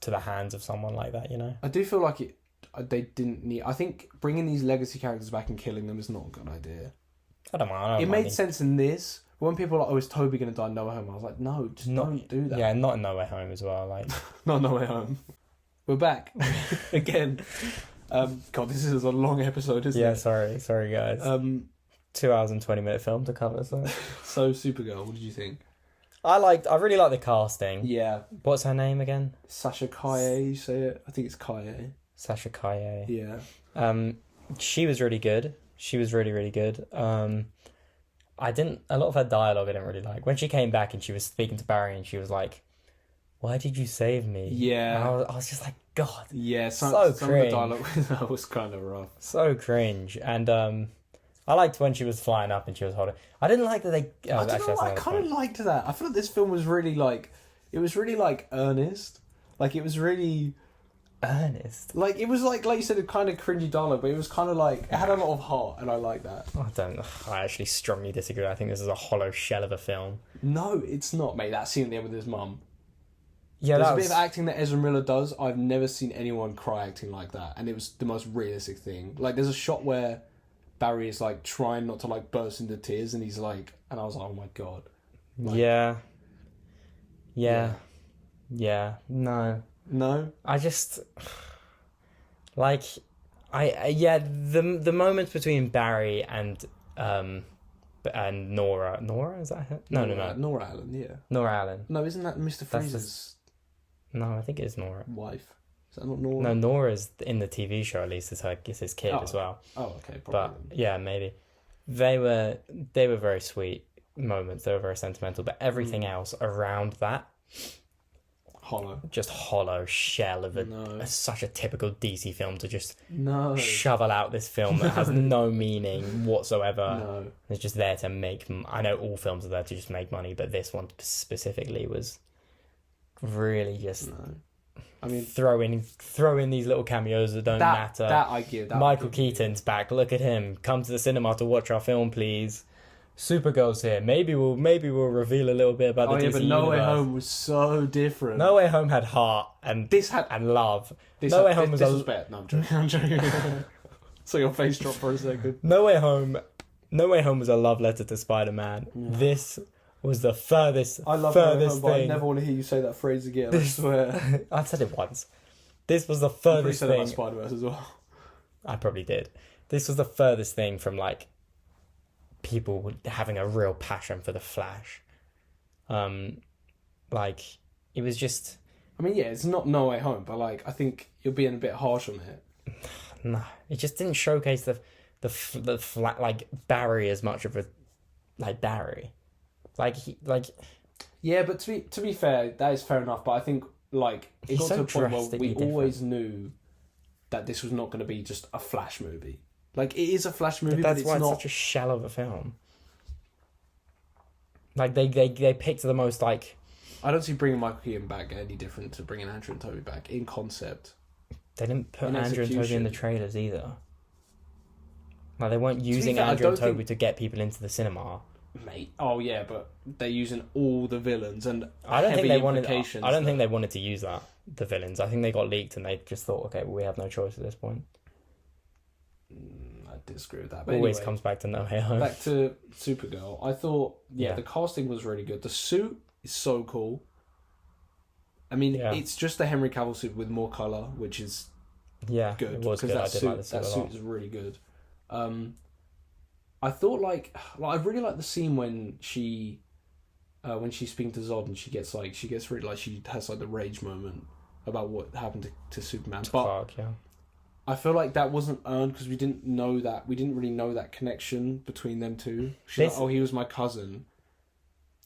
to the hands of someone like that. You know. I do feel like they didn't need. I think bringing these legacy characters back and killing them is not a good idea. I don't mind. It made sense in this. When people were like, "Oh, is Toby going to die in No Way Home?" I was like, "No, just don't do that." Yeah, not in No Way Home as well. Like, not No Way Home. We're back again. God, this is a long episode, isn't it? Yeah, sorry guys. 2 hours and 20-minute film to cover. So Supergirl, what did you think? I really like the casting. Yeah. What's her name again? Sasha Kaye, you say it? I think it's Kaye. Sasha Kaye. Yeah. She was really good. She was really, really good. A lot of her dialogue I didn't really like. When she came back and she was speaking to Barry and she was like, "Why did you save me?" Yeah. And I was just like, God. Yeah, some cringe. of the dialogue with her was kind of rough. So cringe. And I liked when she was flying up and she was holding. I didn't like that they. I kind of liked that. I feel like this film was really like, it was really like earnest. Like, it was really earnest. Like, it was like you said, a kind of cringy dialogue, but it was kind of like, it had a lot of heart, and I like that. I actually strongly disagree. I think this is a hollow shell of a film. No, it's not, mate. That scene there with his mum. Yeah, there's a bit of acting that Ezra Miller does. I've never seen anyone cry acting like that, and it was the most realistic thing. Like, there's a shot where Barry is like trying not to like burst into tears, and he's like, and I was like, oh my God. Like, yeah. No. I just like the moments between Barry and Nora. Nora, is that her? No. Nora Allen, yeah. Nora Allen. No, isn't that Mr. Freeze's? No, I think it is Nora. Wife. Is that not Nora? No, Nora's in the TV show. At least it's his kid as well. Oh, okay. Probably. But yeah, maybe they were very sweet moments. They were very sentimental, but everything else around that. Hollow shell of such a typical DC film to just shovel out this film that has no meaning whatsoever. No. It's just there to make. I know all films are there to just make money, but this one specifically was really just. No. I mean, throw in these little cameos that don't matter. That I give. Michael Keaton's back. Look at him. Come to the cinema to watch our film, please. Supergirl's here. Maybe we'll reveal a little bit about the DC but No Way Home was so different. No Way Home had heart and love. This was better. No, I'm joking. So your face dropped for a second. No Way Home was a love letter to Spider-Man. Yeah. This was the furthest. I love furthest No Way Home, but I never want to hear you say that phrase again. I swear. I've said it once. This was the furthest thing. You said about Spider-Verse as well. I probably did. This was the furthest thing from like people having a real passion for the Flash. Like, it was just. I mean, yeah, it's not No Way Home, but like, I think you're being a bit harsh on it. No, it just didn't showcase the the flat like Barry as much of a like Barry, Yeah, but to be fair, that is fair enough. But I think like it got to a point where we always knew that this was not going to be just a Flash movie. Like it is a Flash movie, but it's not. That's why it's such a shell of a film. Like they picked the most like. I don't see bringing Michael Keaton back any different to bringing Andrew and Toby back in concept. They didn't put Andrew and Toby in the trailers either. Like they weren't using Andrew and Toby to get people into the cinema. Mate, oh yeah, but they're using all the villains and I don't think they wanted. I don't think they wanted to use the villains. I think they got leaked and they just thought, okay, well, we have no choice at this point. I disagree with that. But always anyway, comes back to No Way Home. Back to Supergirl. I thought, the casting was really good. The suit is so cool. I mean, it's just the Henry Cavill suit with more color, which is good. It was good. I did like the suit. That suit is really good. I thought I really like the scene when she's speaking to Zod and she gets really she has like the rage moment about what happened to Superman. But Clark, yeah. I feel like that wasn't earned because we didn't really know that connection between them two. She's like, oh, he was my cousin,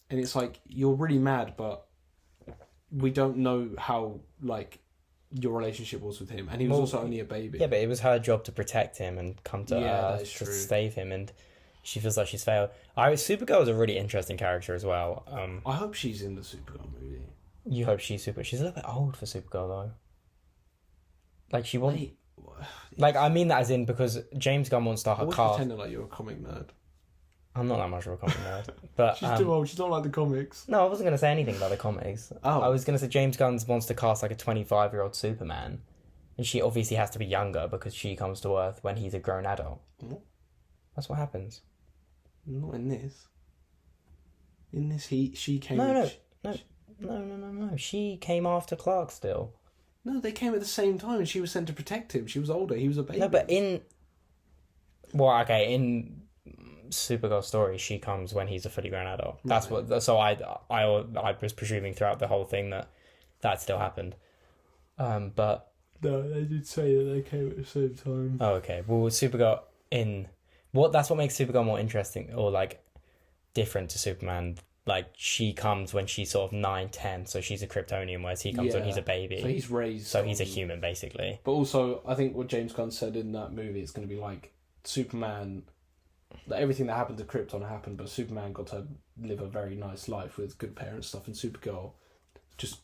and it's like you're really mad, but we don't know how your relationship was with him, and he was also only a baby. Yeah, but it was her job to protect him and come to Earth to save him, and she feels like she's failed. Supergirl is a really interesting character as well. I hope she's in the Supergirl movie. You hope she's a little bit old for Supergirl though. Like she won't. Like I mean that as in because James Gunn wants to her cast. Pretending like you're a comic nerd. I'm not that much of a comic nerd, but she's too old. She don't like the comics. No, I wasn't going to say anything about the comics. I was going to say James Gunn wants to cast like a 25-year-old Superman, and she obviously has to be younger because she comes to Earth when he's a grown adult. What? That's what happens. Not in this. In this, she came. No. She came after Clark still. No, they came at the same time, and she was sent to protect him. She was older. He was a baby. No, but in Supergirl story, she comes when he's a fully grown adult. That's right. So I was presuming throughout the whole thing that still happened. But no, they did say that they came at the same time. Oh, okay. Well, Supergirl that's what makes Supergirl more interesting or different to Superman. Like she comes when she's sort of 9, 10, so she's a Kryptonian, whereas he comes when he's a baby. So he's raised. So he's a human, basically. But also, I think what James Gunn said in that movie is going to be like Superman. Everything that happened to Krypton happened, but Superman got to live a very nice life with good parents stuff, and Supergirl just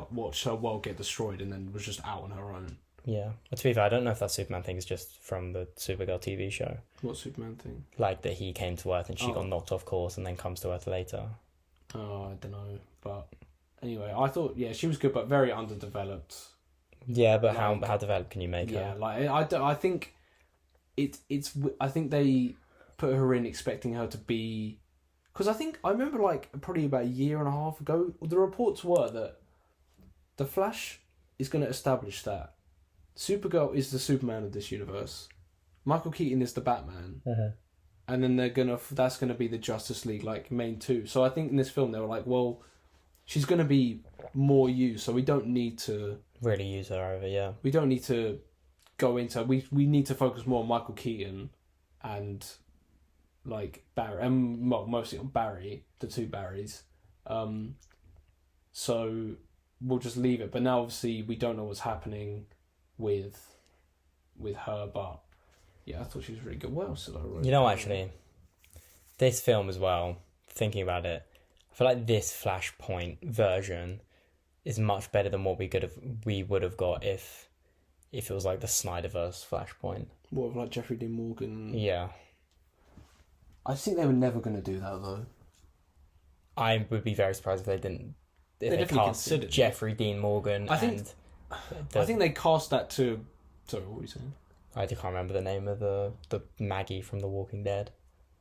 watched her world get destroyed and then was just out on her own. Yeah. But to be fair, I don't know if that Superman thing is just from the Supergirl TV show. What Superman thing? Like that he came to Earth and she got knocked off course and then comes to Earth later. Oh, I don't know. But anyway, I thought, she was good, but very underdeveloped. Yeah, but how developed can you make her? Yeah, I think I think they put her in expecting her to be... Because I remember probably about a year and a half ago, the reports were that The Flash is going to establish that Supergirl is the Superman of this universe, Michael Keaton is the Batman, and then that's gonna be the Justice League main two. So I think in this film they were like, well, she's gonna be more used, so we don't need to really use her over. Yeah, we don't need to go into we need to focus more on Michael Keaton and Barry, and mostly on Barry, the two Barrys. So we'll just leave it. But now obviously we don't know what's happening with her, but I thought she was really good. What else did I write? Actually, this film as well, thinking about it, I feel like this Flashpoint version is much better than what we would have got if it was the Snyderverse Flashpoint. What, Jeffrey Dean Morgan? Yeah. I think they were never going to do that though. I would be very surprised if they didn't. If they definitely cast considered Jeffrey Dean Morgan. I think they cast that to. Sorry, what were you saying? I can't remember the name of the Maggie from The Walking Dead.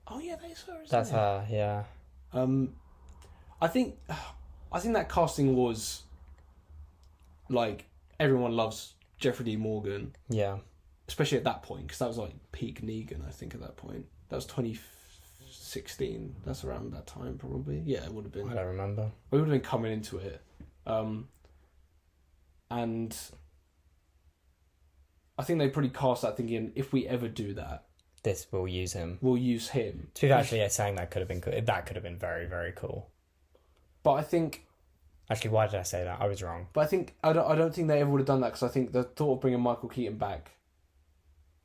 Oh yeah, that is her. That's her. Yeah. I think that casting was everyone loves Jeffrey Dean Morgan. Yeah. Especially at that point, because that was peak Negan. I think at that point that was 2016. That's around that time, probably. Yeah, it would have been. I don't remember. We would have been coming into it, and I think they pretty cast that thinking if we ever do that, this will use him. Will use him. To be actually saying that could have been cool. That could have been very, very cool. But I think... Actually, why did I say that? I was wrong. But I don't think they ever would have done that, because I think the thought of bringing Michael Keaton back,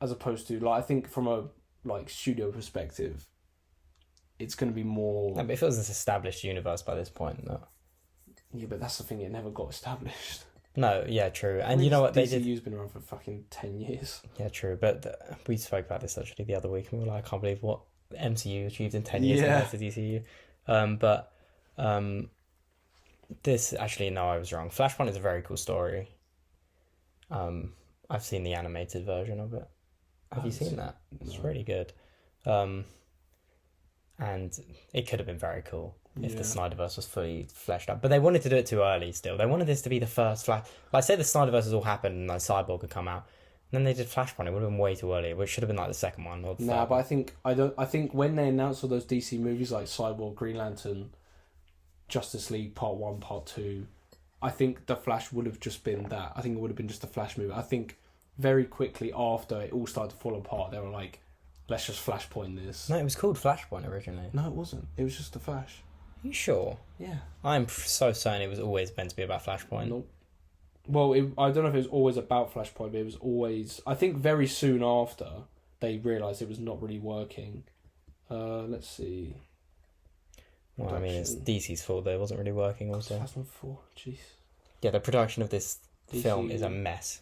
as opposed to, like, I think from a, like, studio perspective, it's going to be more... No, but if it was an established universe by this point, no. Yeah, but that's the thing, it never got established. No, yeah, true. And you know what they did? DCU's been around for fucking 10 years. Yeah, true. But we spoke about this actually the other week, and we were like, I can't believe what MCU achieved in 10 years compared to DCU. This actually, no, I was wrong. Flashpoint is a very cool story. I've seen the animated version of it. Have you seen that? It's really good. And it could have been very cool if the Snyderverse was fully fleshed out. But they wanted to do it too early still. They wanted this to be the first Flash. Like, say the Snyderverse has all happened and like Cyborg could come out. And then they did Flashpoint. It would have been way too early. Which should have been like the second one. Or the third but I think when they announced all those DC movies like Cyborg, Green Lantern, Justice League Part 1, Part 2, I think the Flash would have just been that. I think it would have been just a Flash movie. I think very quickly after it all started to fall apart, they were like, let's just Flashpoint this. No, it was called Flashpoint originally. No, it wasn't. It was just a Flash. Are you sure? Yeah. I'm so certain it was always meant to be about Flashpoint. Nope. Well, I don't know if it was always about Flashpoint, but it was always... I think very soon after, they realised it was not really working. Let's see. Well, I mean, it's DC's fault that it wasn't really working also. 2004, jeez. Yeah, the production of this DC... film is a mess.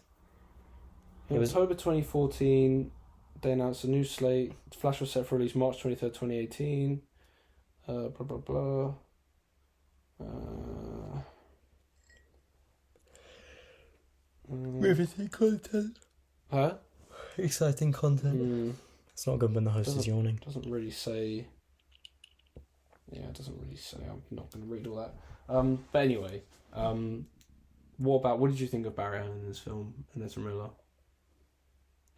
In October 2014, they announced a new slate. Flash was set for release March 23rd, 2018. Blah, blah, blah. Riveting content. Huh? Exciting content. It's not good when the host is yawning. Doesn't really say... Yeah, it doesn't really say. I'm not going to read all that. But anyway, what did you think of Barry Allen in this film and Ezra Miller?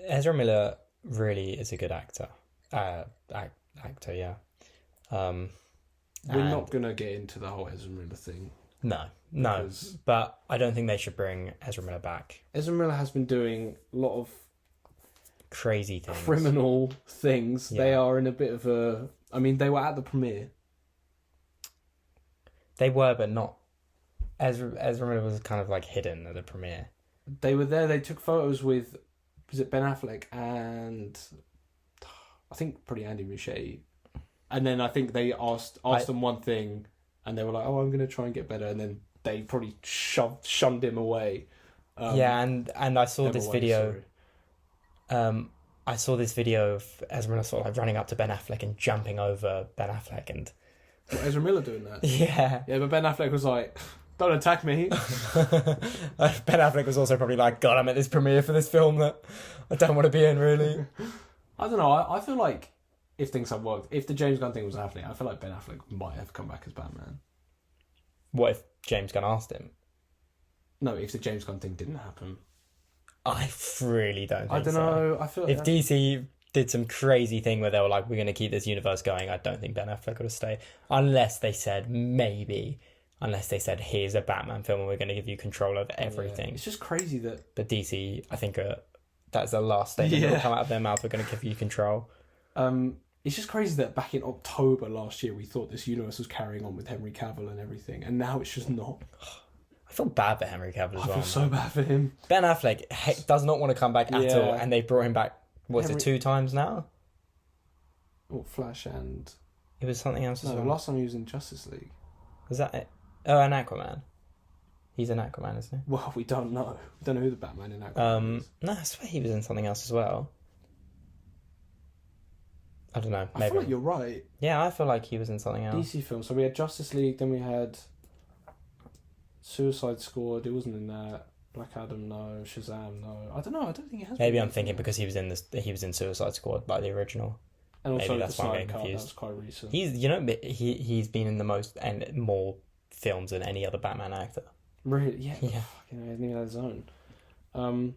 Ezra Miller really is a good actor. Actor, yeah. We're not going to get into the whole Ezra Miller thing. No, but I don't think they should bring Ezra Miller back. Ezra Miller has been doing a lot of crazy things. Criminal things. Yeah. They are in a bit of a... I mean, they were at the premiere. They were, but not... Ezra Miller was kind of like hidden at the premiere. They were there, they took photos with... Was it Ben Affleck and... I think probably Andy Muschietti. And then I think they asked them one thing, and they were like, "Oh, I'm going to try and get better," and then they probably shunned him away. And I saw this video. I saw this video of Ezra Miller sort of like running up to Ben Affleck and jumping over Ben Affleck, and Ezra Miller doing that. Yeah, but Ben Affleck was like, "Don't attack me." Ben Affleck was also probably like, "God, I'm at this premiere for this film that I don't want to be in." Really, I don't know. I feel like. If things had worked, if the James Gunn thing was happening, I feel like Ben Affleck might have come back as Batman. What if James Gunn asked him? No, if the James Gunn thing didn't happen. I really don't think so. I don't know. I feel like if DC did some crazy thing where they were like, we're going to keep this universe going, I don't think Ben Affleck would have stayed. Unless they said, here's a Batman film and we're going to give you control of everything. Yeah. It's just crazy that... But DC, I think that's the last statement that will come out of their mouth. We're going to give you control. It's just crazy that back in October last year we thought this universe was carrying on with Henry Cavill and everything, and now it's just not. I feel bad for Henry Cavill as well. I feel so bad for him. Ben Affleck does not want to come back at all, and they brought him back, is it 2 times now? Oh, Flash and... It was something else as well. No, last time he was in Justice League. Was that it? Oh, and Aquaman. He's an Aquaman, isn't he? Well, we don't know. We don't know who the Batman in Aquaman is. No, I swear he was in something else as well. I don't know. Maybe. I feel like you're right. Yeah, I feel like he was in something else. DC films. So we had Justice League, then we had Suicide Squad. It wasn't in that. Black Adam, no. Shazam, no. I don't know. I don't think it has. Maybe I'm thinking because he was in Suicide Squad, like the original. And also maybe that's why I'm getting confused. That was quite recent. He's been in the most and more films than any other Batman actor. Really? Yeah. Yeah. He hasn't even had his own. I don't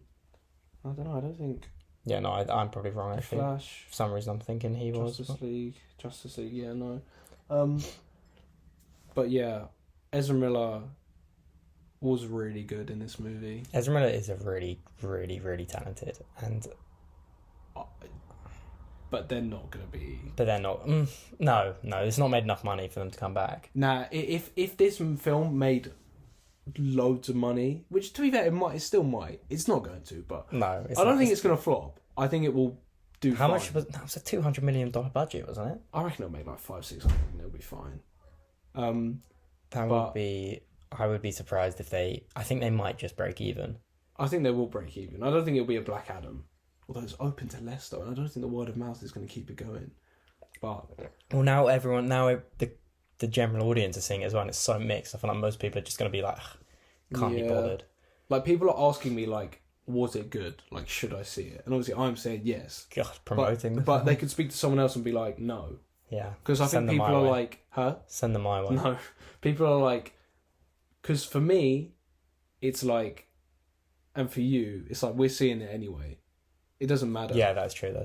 know. I don't think. Yeah, no, I'm probably wrong actually. Flash. For some reason, I'm thinking he was. Justice League. Yeah, no. But yeah, Ezra Miller was really good in this movie. Ezra Miller is a really, really, really talented, and but they're not going to be. But they're not. No, it's not made enough money for them to come back. Nah, if this film made loads of money, which to be fair, it still might. It's not going to, but no, I don't think it's going to flop. I think it will do. How much was that? Was a $200 million budget, wasn't it? I reckon it'll make like 500-600, and it'll be fine. I would be surprised if they. I think they might just break even. I think they will break even. I don't think it'll be a Black Adam, although it's open to less though, and I don't think the word of mouth is going to keep it going. But well, now the general audience are seeing it as well, and it's so mixed. I feel like most people are just going to be like, can't be bothered. Like, people are asking me, like, was it good? Like, should I see it? And obviously I'm saying yes. God, promoting. But they could speak to someone else and be like, no. Yeah. Because I think people are like, huh? Send them my way. No. People are like, because for me, it's like, and for you, it's like, we're seeing it anyway. It doesn't matter. Yeah, that's true.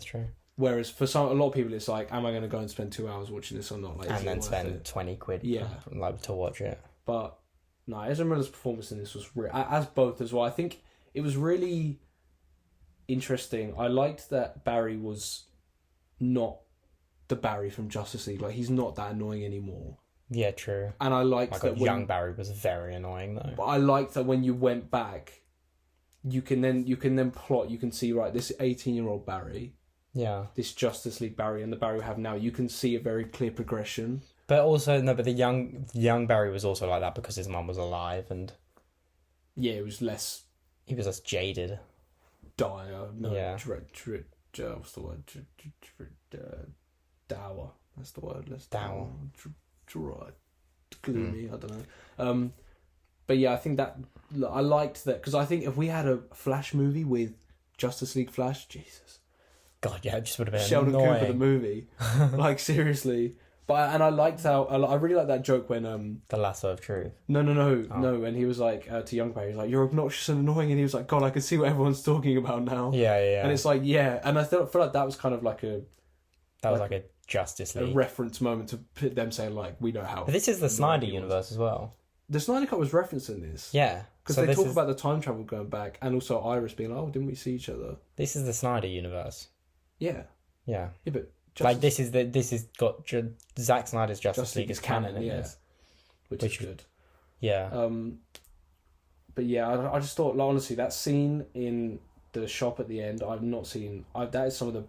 Whereas for a lot of people, it's like, am I going to go and spend 2 hours watching this or not? Like, and then spend 20 quid to watch it. But no, Ezra Miller's performance in this was as both as well. I think it was really interesting. I liked that Barry was not the Barry from Justice League. Like, he's not that annoying anymore. Yeah, true. And I liked that young Barry was very annoying though. But I liked that when you went back, you can then plot. You can see, right, this 18-year-old Barry. Yeah. This Justice League Barry and the Barry we have now, you can see a very clear progression. But also, no, but the young Barry was also like that because his mum was alive and... Yeah, it was less... He was less jaded. Dire. No, yeah. What's the word? Dour. That's the word. Dour. Gloomy, I don't know. But yeah, I think that... I liked that, because I think if we had a Flash movie with Justice League Flash, Jesus... God, yeah, it just would have been Sheldon annoying. Cooper the movie, like, seriously. But I liked how I really liked that joke when the lasso of truth. No, and he was like to young Barry, he was like, "You're obnoxious and annoying," and he was like, "God, I can see what everyone's talking about now." Yeah. And it's like, yeah, and I feel like that was kind of like a Justice League reference moment to put them saying like, we know how. But this is the Snyder universe as well. The Snyder Cut was referencing this. Yeah, because they talk about the time travel going back, and also Iris being like, "Oh, didn't we see each other?" This is the Snyder universe. Yeah. Yeah. Yeah, but like this is got Zack Snyder's Justice League is canon in this, which is good. Yeah. But yeah, I just thought, like, honestly, that scene in the shop at the end, I've not seen. That is some of the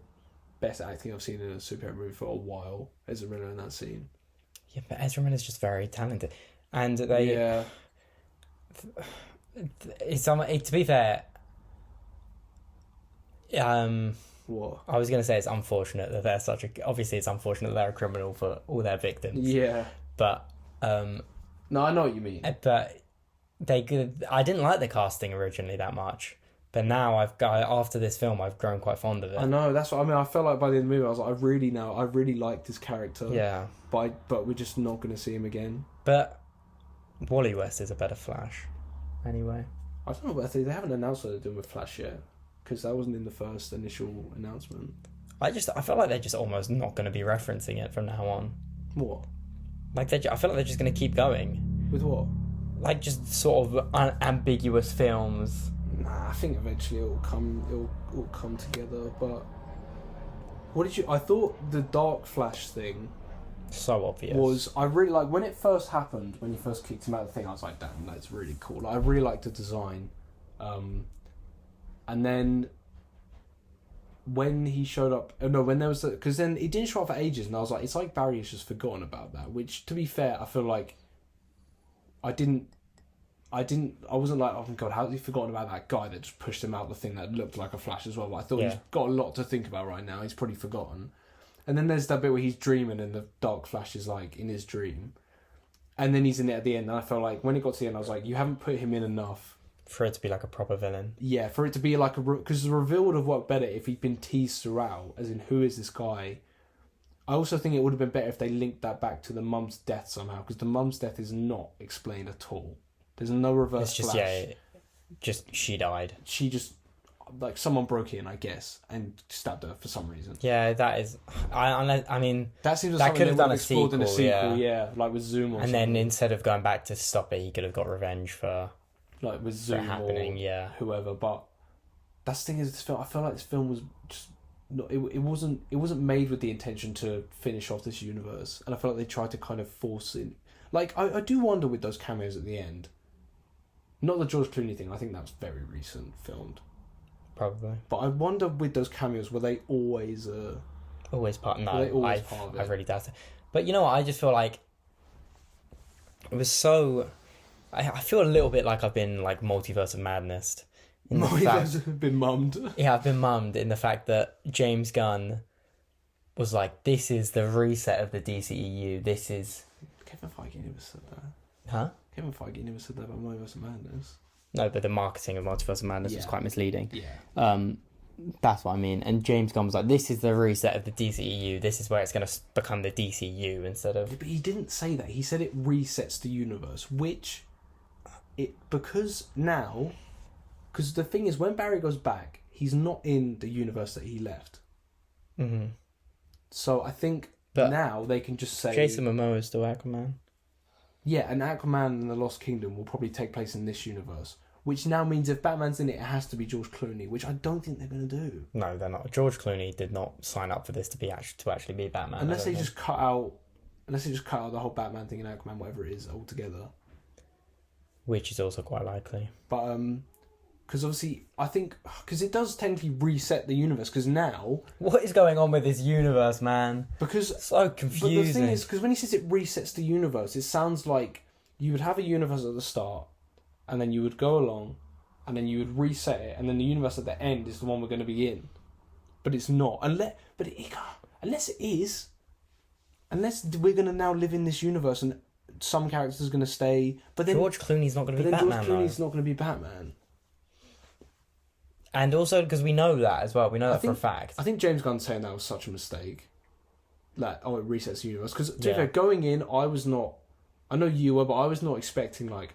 best acting I've seen in a superhero movie for a while. Ezra Miller in that scene. Yeah, but Ezra Miller's just very talented, and they. Yeah. To be fair. What? I was going to say it's unfortunate that they're obviously it's unfortunate that they're a criminal for all their victims. Yeah. But no, I know what you mean. But I didn't like the casting originally that much, but now after this film I've grown quite fond of it. I know, that's what I mean. I felt like by the end of the movie I was like, I really liked his character. Yeah. But we're just not going to see him again. But Wally West is a better Flash, anyway. I don't know, but they haven't announced what they're doing with Flash yet. Because that wasn't in the first initial announcement. I feel like they're just almost not going to be referencing it from now on. What? Like I feel like they're just going to keep going. With what? Like just sort of ambiguous films. Nah, I think eventually it'll come together. But what did you? I thought the Dark Flash thing. So obvious. Was I really like when it first happened, when you first kicked him out of the thing? I was like, damn, that's really cool. Like, I really liked the design. And then when he showed up, when there was because then he didn't show up for ages, and I was like, it's like Barry's just forgotten about that. Which, to be fair, I feel like I wasn't like, oh my god, how has he forgotten about that guy that just pushed him out the thing that looked like a Flash as well? But I thought he's got a lot to think about right now. He's probably forgotten. And then there's that bit where he's dreaming, and the Dark Flash is like in his dream, and then he's in it at the end. And I felt like when it got to the end, I was like, you haven't put him in enough. For it to be like a proper villain. Yeah, for it to be like because the reveal would have worked better if he'd been teased throughout, as in, who is this guy? I also think it would have been better if they linked that back to the mum's death somehow, because the mum's death is not explained at all. There's no reverse it's just, flash. Yeah, just she died. She just, like, someone broke in, I guess, and stabbed her for some reason. Yeah, that is... I mean... That seems that could have done a sequel, in a sequel, yeah, like with Zoom or and something. then instead of going back to stop it, he could have got revenge for... Like with Zoom or whoever, but that's the thing is, this film, I feel like this film was just no, it wasn't made with the intention to finish off this universe, and I feel like they tried to kind of force in. Like I do wonder with those cameos at the end. Not the George Clooney thing. I think that was very recent filmed. Probably. But I wonder with those cameos, were they always always part? No, part of it? I've really doubted it. But you know what? I just feel like it was so. I feel a little bit like I've been like multiverse of madness. I've been mummed. Yeah, I've been mummed in the fact that James Gunn was like, "This is the reset of the DCEU. This is." Kevin Feige never said that. Huh? Kevin Feige never said that about Multiverse of Madness. No, but the marketing of Multiverse of Madness was quite misleading. Yeah. That's what I mean. And James Gunn was like, "This is the reset of the DCEU. This is where it's going to become the DCU instead of." Yeah, but he didn't say that. He said it resets the universe, because the thing is, when Barry goes back, he's not in the universe that he left. Mm-hmm. So I think now they can just say Jason Momoa is still Aquaman. Yeah, and Aquaman and the Lost Kingdom will probably take place in this universe. Which now means if Batman's in it, it has to be George Clooney, which I don't think they're going to do. No, they're not. George Clooney did not sign up for this to actually be Batman. Unless they just cut out the whole Batman thing in Aquaman, whatever it is, altogether. Which is also quite likely. But because obviously I think because it does technically reset the universe. Because now, what is going on with this universe, man? Because it's so confusing. But the thing is, because when he says it resets the universe, it sounds like you would have a universe at the start. And then you would go along, and then you would reset it, and then the universe at the end is the one we're going to be in. But it's not. Unless it is. Unless we're going to now live in this universe, and some characters are going to stay. But then George Clooney's not going to be Batman. George Clooney's not going to be Batman. And also because we know that as well. We know that for a fact. I think James Gunn saying that was such a mistake. Like, it resets the universe. Because to be fair, going in, I know you were, but I was not expecting I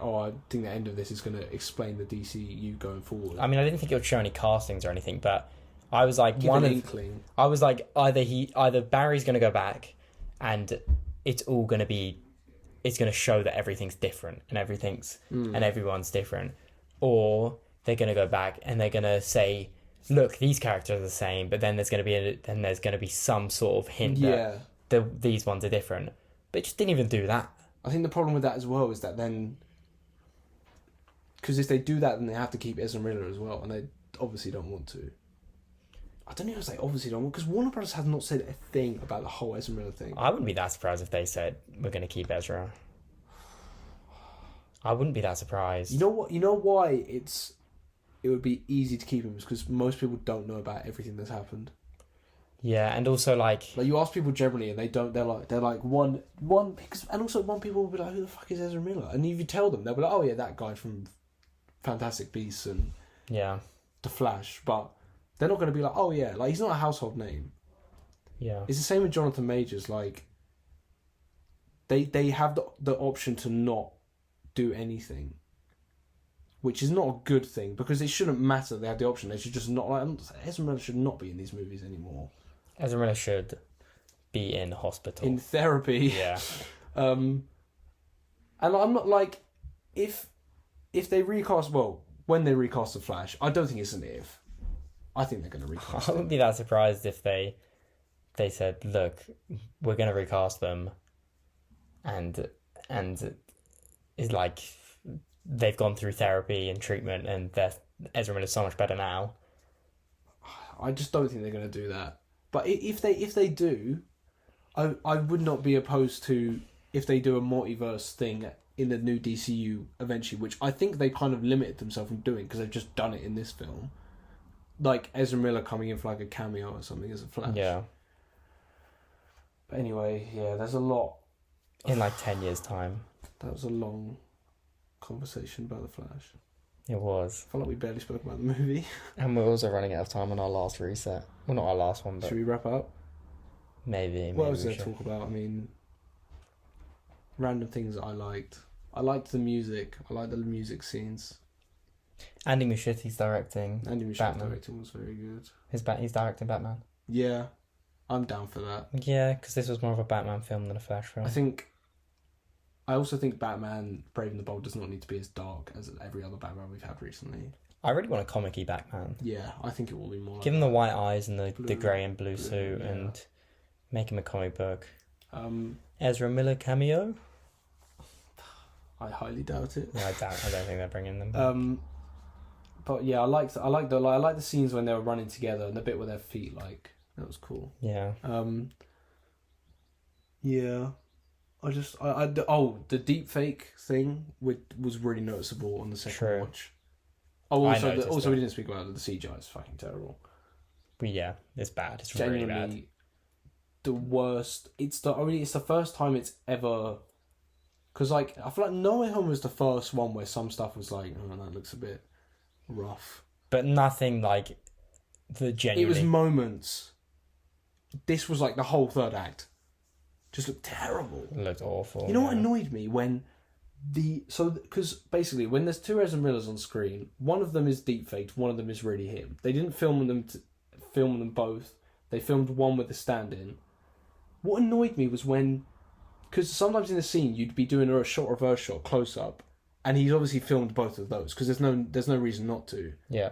think the end of this is going to explain the DCU going forward. I mean, I didn't think it would show any castings or anything, but I was like, inkling. I was like, either Barry's going to go back, and it's going to show that everything's different and and everyone's different, or they're going to go back and they're going to say, look, these characters are the same, but then there's going to be some sort of hint that these ones are different. But it just didn't even do that. I think the problem with that as well is that then... Because if they do that, then they have to keep Ezra Miller as well, and they obviously don't want to. I don't know if they obviously don't want, because Warner Brothers has not said a thing about the whole Ezra Miller thing. I wouldn't be that surprised if they said, we're going to keep Ezra. I wouldn't be that surprised. You know why it would be easy to keep him? Is because most people don't know about everything that's happened. Yeah, and also like you ask people generally, and they don't. They're like one because, and also one people will be like, who the fuck is Ezra Miller? And if you tell them, they'll be like, oh yeah, that guy from Fantastic Beasts and The Flash. But they're not going to be like, oh yeah, like he's not a household name. Yeah, it's the same with Jonathan Majors. Like they have the option to not do anything, which is not a good thing because it shouldn't matter. They have the option. They should just not. Ezra Miller should not be in these movies anymore. Ezra Miller should be in hospital. In therapy. Yeah. And I'm not like, if they recast, when they recast The Flash, I don't think it's an if. I think they're going to recast I wouldn't be that surprised if they said, look, we're going to recast them and it's like they've gone through therapy and treatment and Ezra Miller's so much better now. I just don't think they're going to do that. But if they do, I would not be opposed to if they do a multiverse thing in the new DCU eventually, which I think they kind of limited themselves from doing because they've just done it in this film. Like Ezra Miller coming in for like a cameo or something as a Flash. Yeah. But anyway, there's a lot. In like 10 years' time. That was a long conversation about The Flash. It was. I feel like we barely spoke about the movie. And we're also running out of time on our last reset. Well, not our last one, but... Should we wrap up? Maybe. What else is there to talk about? I mean, random things that I liked. I liked the music. I liked the music scenes. Andy Muschietti's directing. Andy Muschietti's directing was very good. He's directing Batman. Yeah, I'm down for that. Yeah, because this was more of a Batman film than a Flash film. I also think Batman Brave and the Bold does not need to be as dark as every other Batman we've had recently. I really want a comic-y Batman. Yeah, I think it will be more. Give him the white eyes and the grey and blue suit, and make him a comic book. Ezra Miller cameo? I highly doubt it. Yeah, I don't think they're bringing them. But yeah, I like the scenes when they were running together and the bit with their feet. Like, that was cool. Yeah. Yeah. The deep fake thing was really noticeable on the second watch. Oh, also we didn't speak about it. The CGI is fucking terrible. But yeah, it's bad. It's genuinely really bad. The worst. It's the first time it's ever. Because like I feel like No Way Home was the first one where some stuff was like, oh, that looks a bit rough. But nothing like the genuinely. It was moments. This was like the whole third act. Just looked terrible. It looked awful. You know what annoyed me when because basically when there's two Ezra Millers on screen, one of them is deepfaked, one of them is really him. They didn't film them both. They filmed one with the stand-in. What annoyed me was because sometimes in the scene you'd be doing a shot reverse shot close up, and he's obviously filmed both of those because there's no reason not to. Yeah.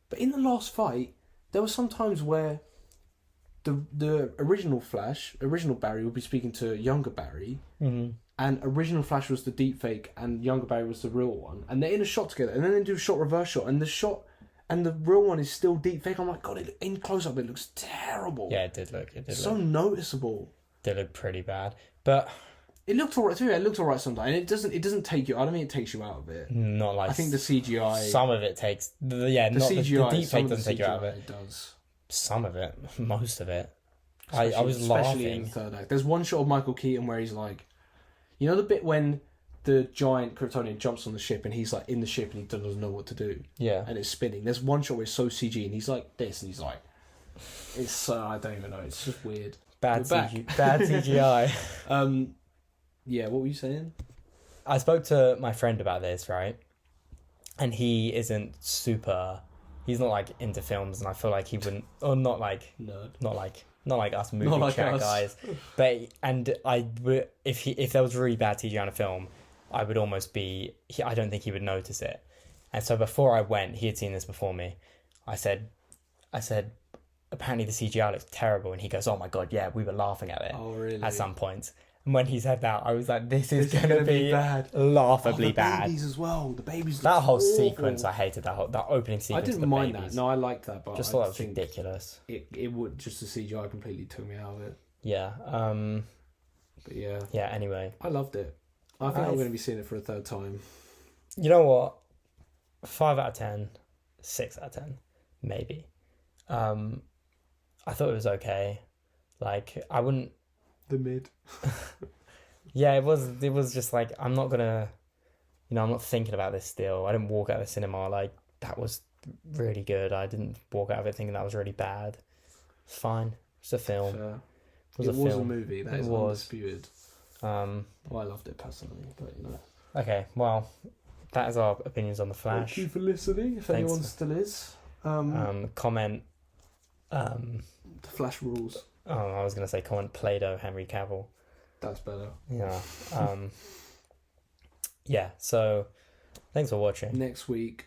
But in the last fight, there were some times where the original Barry would be speaking to younger Barry, and original Flash was the deepfake, and younger Barry was the real one, and they're in a shot together, and then they do a shot reverse shot, and the real one is still deepfake. I'm like, God, in close up it looks terrible. Yeah, it did look. So noticeable. Did look pretty bad, but it looked alright too. It looked alright sometimes. And it doesn't take you. I don't think it takes you out of it. Not like. I think the CGI. Some of it takes. Yeah, the not CGI. The deepfake doesn't take you CGI, out of it. It does. Some of it, most of it. I was especially laughing. In the third act. There's one shot of Michael Keaton where he's like, you know the bit when the giant Kryptonian jumps on the ship and he's like in the ship and he doesn't know what to do. Yeah. And it's spinning. There's one shot where it's so CG and he's like this and he's like, it's I don't even know. It's just weird. Bad CGI. Yeah. What were you saying? I spoke to my friend about this, right? And he isn't super. He's not like into films, and I feel like he wouldn't, or not like nerd, not like us movie chat guys. But if there was really bad CGI on a film, I would almost be. I don't think he would notice it. And so before I went, he had seen this before me. I said, apparently the CGI looks terrible, and he goes, "Oh my god, yeah, we were laughing at it." Oh really? At some point. And when he said that, I was like, this is going to be bad. Laughably bad. The babies as well. The babies. That whole awful. Sequence, I hated that opening sequence. I didn't mind that. No, I liked that, but just thought it was ridiculous. It would just the CGI completely took me out of it. Yeah. But yeah. Yeah. Anyway, I loved it. I think I'm going to be seeing it for a third time. You know what? 5 out of 10, 6 out of 10, maybe. I thought it was okay. Like I wouldn't. The mid. Yeah, it was just like, I'm not gonna, I'm not thinking about this still. I didn't walk out of the cinema like, that was really good. I didn't walk out of it thinking that was really bad. It's fine. It's a film. Fair. It was a movie. That is undisputed. Well, I loved it personally, but Okay, well, that is our opinions on The Flash. Thank you for listening, if anyone still is. Comment. The Flash rules. Oh, I was going to say comment Play-Doh Henry Cavill. That's better. Yeah. Yeah, so thanks for watching. Next week.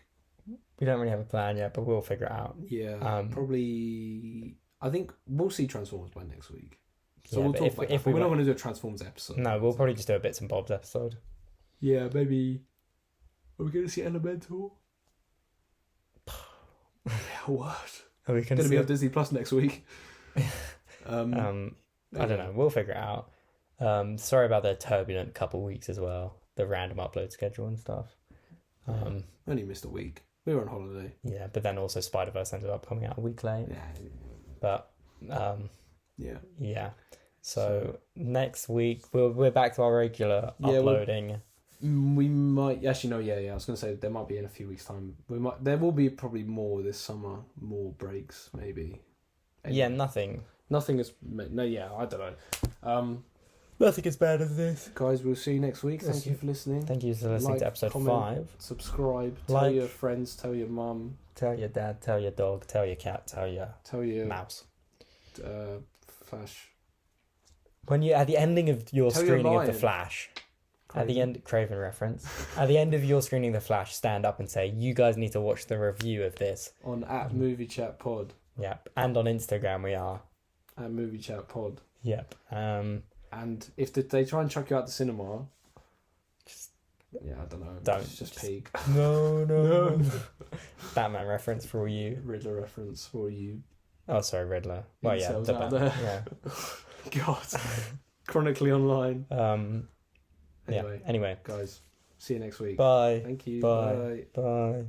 We don't really have a plan yet, but we'll figure it out. Yeah, probably. I think we'll see Transformers by next week. So yeah, we'll talk about we're not going to do a Transformers episode. No, we'll probably just do a Bits and Bobs episode. Yeah, maybe. Are we going to see Elemental? Yeah, what? Are we going to be on Disney Plus next week? I don't know. We'll figure it out. Sorry about the turbulent couple weeks as well. The random upload schedule and stuff. Only missed a week. We were on holiday. Yeah, but then also Spider-Verse ended up coming out a week late. Yeah. But yeah. So next week we're back to our regular uploading. We might actually no. Yeah. I was gonna say there might be in a few weeks' time. There will be probably more this summer. More breaks maybe. Yeah, nothing. Nothing is. No, yeah, I don't know. Nothing as bad as this. Guys, we'll see you next week. Thank you for listening. Thank you for listening to episode 5. Subscribe. Tell your friends. Tell your mum. Tell your dad. Tell your dog. Tell your cat. Tell your mouse. Flash. When you at the ending of your screening of The Flash, At the end, Kraven reference. At the end of your screening The Flash, stand up and say, "You guys need to watch the review of this." On @Movie Chat Pod. Yep. And on Instagram we are. @Movie Chat Pod. Yep. And if they try and chuck you out the cinema, I don't know. Don't. Just peek. No. Batman reference for all you. Riddler reference for you. Oh, sorry, Riddler. Well, yeah. Incels The out Batman. there. Yeah. God. Chronically online. Anyway, Guys, see you next week. Bye. Thank you. Bye. Bye.